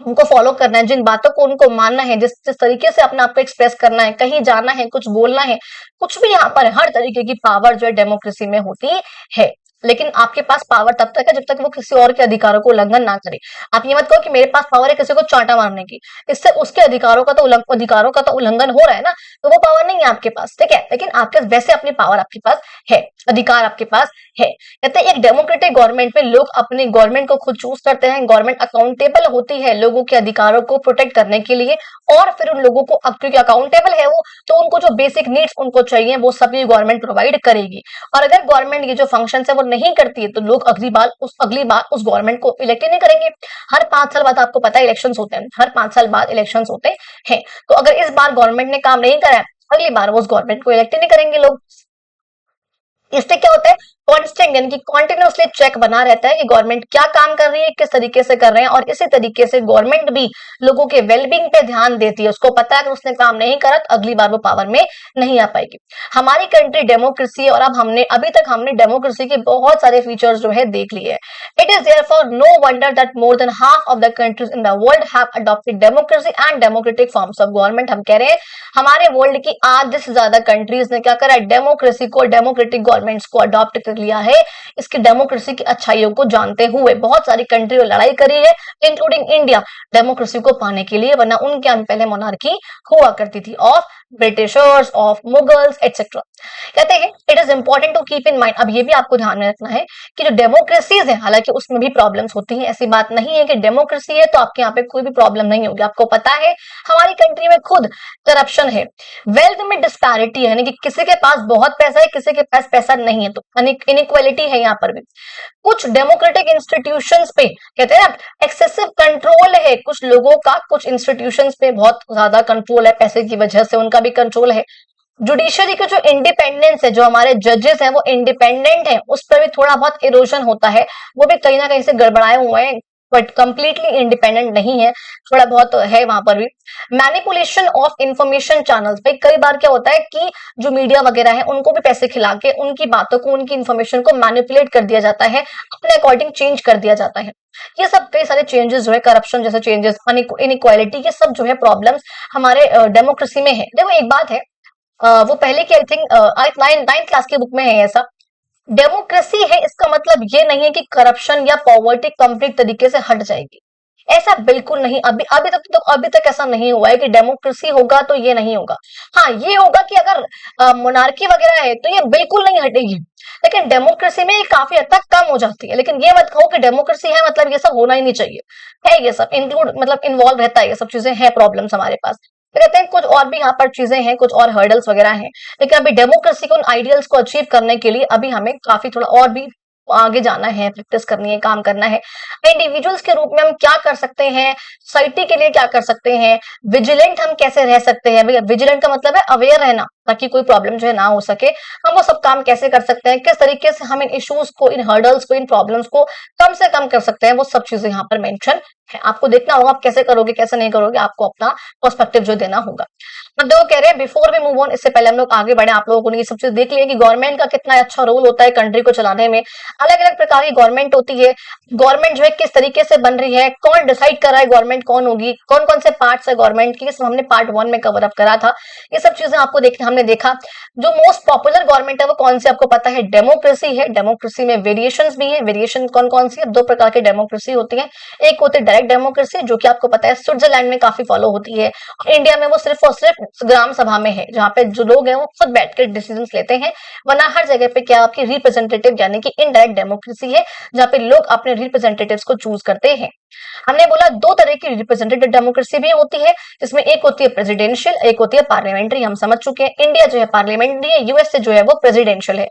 उनको फॉलो करना है, जिन बातों को उनको मानना है, जिस जिस तरीके से अपने आप को एक्सप्रेस करना है, कहीं जाना है, कुछ बोलना है, कुछ भी यहाँ पर हर तरीके की पावर जो है डेमोक्रेसी में होती है। लेकिन आपके पास पावर तब तक है जब तक वो किसी और के अधिकारों को उल्लंघन ना करे। आप ये मत कहो कि मेरे पास पावर है किसी को चांटा मारने की, इससे उसके अधिकारों का तो उल्लंघन हो रहा है ना, तो वो पावर नहीं है आपके पास, ठीक है। लेकिन आपके वैसे अपनी पावर आपके पास है, अधिकार आपके पास है। कहते हैं एक डेमोक्रेटिक गवर्नमेंट में लोग अपनी गवर्नमेंट को खुद चूज करते हैं, गवर्नमेंट अकाउंटेबल होती है लोगों के अधिकारों को प्रोटेक्ट करने के लिए, और फिर उन लोगों को क्योंकि अकाउंटेबल है वो, तो उनको जो बेसिक नीड्स उनको चाहिए वो सभी गवर्नमेंट प्रोवाइड करेगी। और अगर गवर्नमेंट ये जो फंक्शन है वो नहीं करती है तो लोग अगली बार उस गवर्नमेंट को इलेक्ट ही नहीं करेंगे। हर 5 साल बाद आपको पता है इलेक्शन होते हैं, हर 5 साल बाद इलेक्शन होते हैं। तो अगर इस बार गवर्नमेंट ने काम नहीं करा है, अगली बार वो उस गवर्नमेंट को इलेक्ट ही नहीं करेंगे लोग। इससे क्या होता है, कॉन्स्टेंट यानी कि कॉन्टिन्यूसली चेक बना रहता है कि गवर्नमेंट क्या काम कर रही है, किस तरीके से कर रहे हैं, और इसी तरीके से गवर्नमेंट भी लोगों के वेलबींग पे ध्यान देती है। उसको पता है कि उसने काम नहीं करा तो अगली बार वो पावर में नहीं आ पाएगी। हमारी कंट्री डेमोक्रेसी है, और अब अभी तक हमने डेमोक्रेसी के बहुत सारे फीचर्स जो है देख लिए हैं। It is therefore no wonder that more than half of the countries in the world have adopted democracy and democratic forms of government. हम कह रहे हैं हमारे वर्ल्ड की आधे से ज्यादा कंट्रीज ने क्या करा है, डेमोक्रेसी को, डेमोक्रेटिक गवर्नमेंट्स को अडॉप्ट कर लिया है। इसकी डेमोक्रेसी की अच्छाइयों को जानते हुए बहुत सारी कंट्री लड़ाई करी है, इंक्लूडिंग इंडिया, डेमोक्रेसी को पाने के लिए, वरना उनके यहाँ पहले मोनार्की हुआ करती थी of Britishers, of Mughals etcetera. कहते हैं it is important to keep in mind, अब ये भी आपको ध्यान में रखना है कि जो डेमोक्रेसीज है, हालांकि उसमें भी प्रॉब्लम्स होती हैं, ऐसी बात नहीं है कि डेमोक्रेसी है तो आपके यहाँ पे कोई भी प्रॉब्लम नहीं होगी। आपको पता है हमारी कंट्री में खुद करप्शन है, वेल्थ में डिस्पैरिटी है, यानी कि किसी के पास बहुत पैसा है, किसी के पास पैसा नहीं है, तो इनइक्वालिटी है यहाँ पर भी। कुछ डेमोक्रेटिक इंस्टीट्यूशंस पे कहते हैं ना एक्सेसिव कंट्रोल है कुछ लोगों का, कुछ इंस्टीट्यूशंस पे बहुत ज्यादा कंट्रोल है, पैसे की वजह से उनका भी कंट्रोल है। जुडिशरी का जो इंडिपेंडेंस है, जो हमारे जजेस हैं वो इंडिपेंडेंट है, उस पर भी थोड़ा बहुत इरोजन होता है, वो भी कहीं ना कहीं से गड़बड़ाए हुए हैं, बट कंप्लीटली इंडिपेंडेंट नहीं है, थोड़ा बहुत है वहां पर भी। मैनिपुलेशन ऑफ इंफॉर्मेशन चैनल्स, भाई कई बार क्या होता है कि जो मीडिया वगैरह है उनको भी पैसे खिला के उनकी बातों को, उनकी इंफॉर्मेशन को मैनिपुलेट कर दिया जाता है, अपने अकॉर्डिंग चेंज कर दिया जाता है। ये सब कई सारे चेंजेस जो है, करप्शन जैसे चेंजेस, इनइक्वालिटी, ये सब जो है प्रॉब्लम्स हमारे डेमोक्रेसी में है। देखो एक बात है, वो पहले की आई थिंक नाइन्थ क्लास की बुक में है ऐसा, डेमोक्रेसी है इसका मतलब ये नहीं है कि करप्शन या पॉवर्टी कंप्लीट तरीके से हट जाएगी, ऐसा बिल्कुल नहीं। अभी तक ऐसा नहीं हुआ है कि डेमोक्रेसी होगा तो ये नहीं होगा। हाँ ये होगा कि अगर मोनार्की वगैरह है तो ये बिल्कुल नहीं हटेगी, लेकिन डेमोक्रेसी में ये काफी हद तक कम हो जाती है। लेकिन ये मत कहो कि डेमोक्रेसी है मतलब ये सब होना ही नहीं चाहिए, है ये सब इंक्लूड मतलब इन्वॉल्व रहता है, ये सब चीजें हैं, प्रॉब्लम्स हमारे पास। तो कहते हैं कुछ और भी यहाँ पर चीजें हैं, कुछ और हर्डल्स वगैरह हैं, लेकिन अभी डेमोक्रेसी को, उन आइडियल्स को अचीव करने के लिए अभी हमें काफी थोड़ा और भी आगे जाना है, प्रैक्टिस करनी है, काम करना है। इंडिविजुअल्स के रूप में हम क्या कर सकते हैं, सोसाइटी के लिए क्या कर सकते हैं, विजिलेंट हम कैसे रह सकते हैं। विजिलेंट का मतलब है अवेयर रहना, ताकि कोई प्रॉब्लम जो है ना हो सके। हम वो सब काम कैसे कर सकते हैं, किस तरीके से हम इन इश्यूज को, इन हर्डल्स को, इन प्रॉब्लम्स को कम से कम कर सकते हैं, वो सब चीजें यहाँ पर मेंशन है। आपको देखना होगा आप कैसे करोगे, कैसे नहीं करोगे, आपको अपना पर्सपेक्टिव जो देना होगा। मतलब वो कह रहे हैं बिफोर वी मूव ऑन, इससे पहले हम लोग आगे बढ़े, आप लोगों ने ये सब चीज देख लिया कि गवर्नमेंट का कितना अच्छा रोल होता है कंट्री को चलाने में। अलग अलग प्रकार की गवर्नमेंट होती है, गवर्नमेंट जो है किस तरीके से बन रही है, कौन डिसाइड कर रहा है गवर्नमेंट कौन होगी, कौन कौन से पार्ट्स है गवर्नमेंट की, हमने पार्ट 1 में कवर अप करा था। ये सब चीजें आपको हमने देखा। जो मोस्ट पॉपुलर गवर्नमेंट है वो कौन सी, आपको पता है, डेमोक्रेसी है। डेमोक्रेसी में वेरिएशंस भी है, वेरिएशन कौन कौन सी है, 2 प्रकार की डेमोक्रेसी होती है। एक होती है डायरेक्ट डेमोक्रेसी, जो कि आपको पता है स्विट्जरलैंड में काफी फॉलो होती है, और इंडिया में वो सिर्फ और सिर्फ ग्राम सभा में है, जहाँ पे जो लोग हैं वो खुद बैठ कर डिसीजन लेते हैं। वरना हर जगह पे क्या आपकी रिप्रेजेंटेटिव यानी कि इनडायरेक्ट डेमोक्रेसी है, जहाँ पे लोग अपने रिप्रेजेंटेटिव्स को चूज करते हैं। हमने बोला 2 तरह की रिप्रेजेंटेटिव डेमोक्रेसी भी होती है, जिसमें एक होती है प्रेसिडेंशियल, एक होती है पार्लियामेंट्री। हम समझ चुके हैं इंडिया जो है पार्लियामेंट्री है, यूएसए जो है वो प्रेसिडेंशियल है।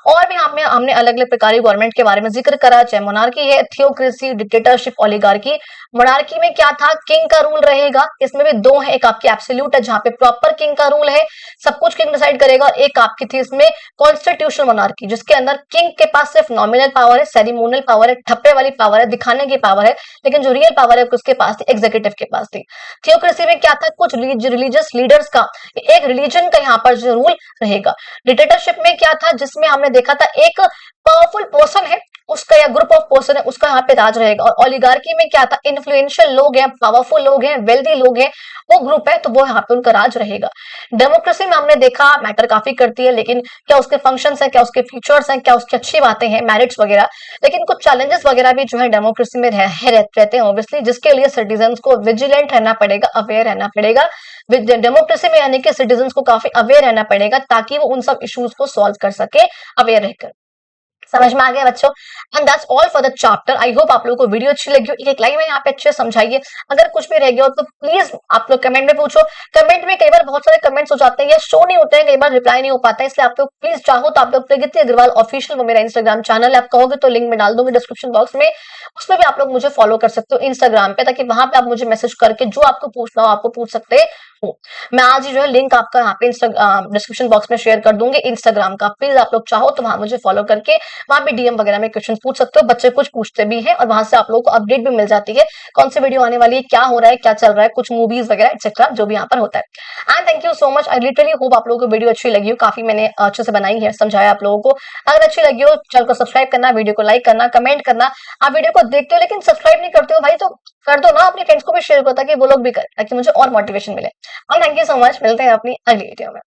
और भी हमने अलग अलग प्रकार की गवर्नमेंट के बारे में जिक्र करा, चाहे मोनार्की है, थियोक्रेसी, डिक्टेटरशिप, ओलिगार्की। मोनार्की में क्या था, किंग का रूल रहेगा, इसमें भी 2 है, एक आपकी एब्सोल्यूट है जहां पे प्रॉपर किंग का रूल है, सब कुछ किंग डिसाइड करेगा, और एक आपकी थी इसमें कॉन्स्टिट्यूशनल मोनार्की, जिसके अंदर किंग के पास सिर्फ नॉमिनल पावर है, सेरेमोनियल पावर है, ठप्पे वाली पावर है, दिखाने की पावर है, लेकिन जो रियल पावर है उसके पास थी, एग्जीक्यूटिव के पास थी। थियोक्रेसी में क्या था, कुछ रिलीजियस लीडर्स का, एक रिलीजन का यहाँ पर जो रूल रहेगा। डिक्टेटरशिप में क्या था, जिसमें हमने देखा था एक पावरफुल पर्सन है, उसका या ग्रुप ऑफ पर्सन है उसका यहाँ पे राज रहेगा। और ओलिगार्की में क्या था, इन्फ्लुएंशियल लोग हैं, पावरफुल लोग हैं, वेल्दी लोग हैं, वो ग्रुप है तो वो यहाँ पे उनका राज रहेगा। डेमोक्रेसी में हमने देखा मैटर काफी करती है, लेकिन क्या उसके फंक्शंस हैं, क्या उसके फीचर्स हैं, क्या उसकी अच्छी बातें हैं, मेरिट्स वगैरह, लेकिन कुछ चैलेंजेस वगैरह भी जो है डेमोक्रेसी में रहते हैं ऑब्वियसली, जिसके लिए सिटीजन को विजिलेंट रहना पड़ेगा, अवेयर रहना पड़ेगा। डेमोक्रेसी में यानी कि सिटीजन को काफी अवेयर रहना पड़ेगा ताकि वो उन सब इश्यूज को सॉल्व कर सके अवेयर रहकर। समझ में आ गया बच्चों? And that's all for the chapter. I hope आप लोगों को वीडियो अच्छी लगी हो। एक लाइन में यहाँ पे अच्छे समझाइए। अगर कुछ भी रह गया हो तो प्लीज आप लोग कमेंट में पूछो। कमेंट में कई बार बहुत सारे कमेंट्स हो जाते हैं या शो नहीं होते हैं, कई बार रिप्लाई नहीं हो पाता है, इसलिए आप लोग प्लीज चाहो तो आप लोग प्रगति अग्रवाल ऑफिशियल, वो मेरा इंस्टाग्राम चैनल है, आप कहोगे तो लिंक में डाल दूंगी डिस्क्रिप्शन बॉक्स में, उसमें भी आप लोग मुझे फॉलो कर सकते हो इंस्टाग्राम पे, ताकि वहां पे आप मुझे मैसेज करके जो आपको पूछना हो आपको पूछ सकते हो। मैं आज ही जो है लिंक आपका यहाँ पे डिस्क्रिप्शन बॉक्स में शेयर कर दूंगी इंस्टाग्राम का, प्लीज आप लोग चाहो तो वहां मुझे फॉलो करके वहां पे डीएम वगैरह में क्वेश्चन पूछ सकते हो। बच्चे कुछ पूछते भी हैं और वहां से आप लोगों को अपडेट भी मिल जाती है कौन सी वीडियो आने वाली है, क्या हो रहा है, क्या चल रहा है, कुछ मूवीज वगैरह एक्सेट्रा जो भी यहाँ पर होता है। And thank you so much. I literally hope आप लोगों को वीडियो अच्छी लगी हो, काफी मैंने अच्छे से बनाई है, समझाया आप लोगों को। अगर अच्छी लगी हो चैनल को सब्सक्राइब करना, वीडियो को लाइक करना, कमेंट करना। आप वीडियो को देखते हो लेकिन सब्सक्राइब नहीं करते हो भाई, तो कर दो ना, अपने फ्रेंड्स को भी शेयर करो ताकि वो लोग भी करें, ताकि मुझे और मोटिवेशन मिले। थैंक यू सो मच, मिलते हैं अपनी अगली वीडियो में।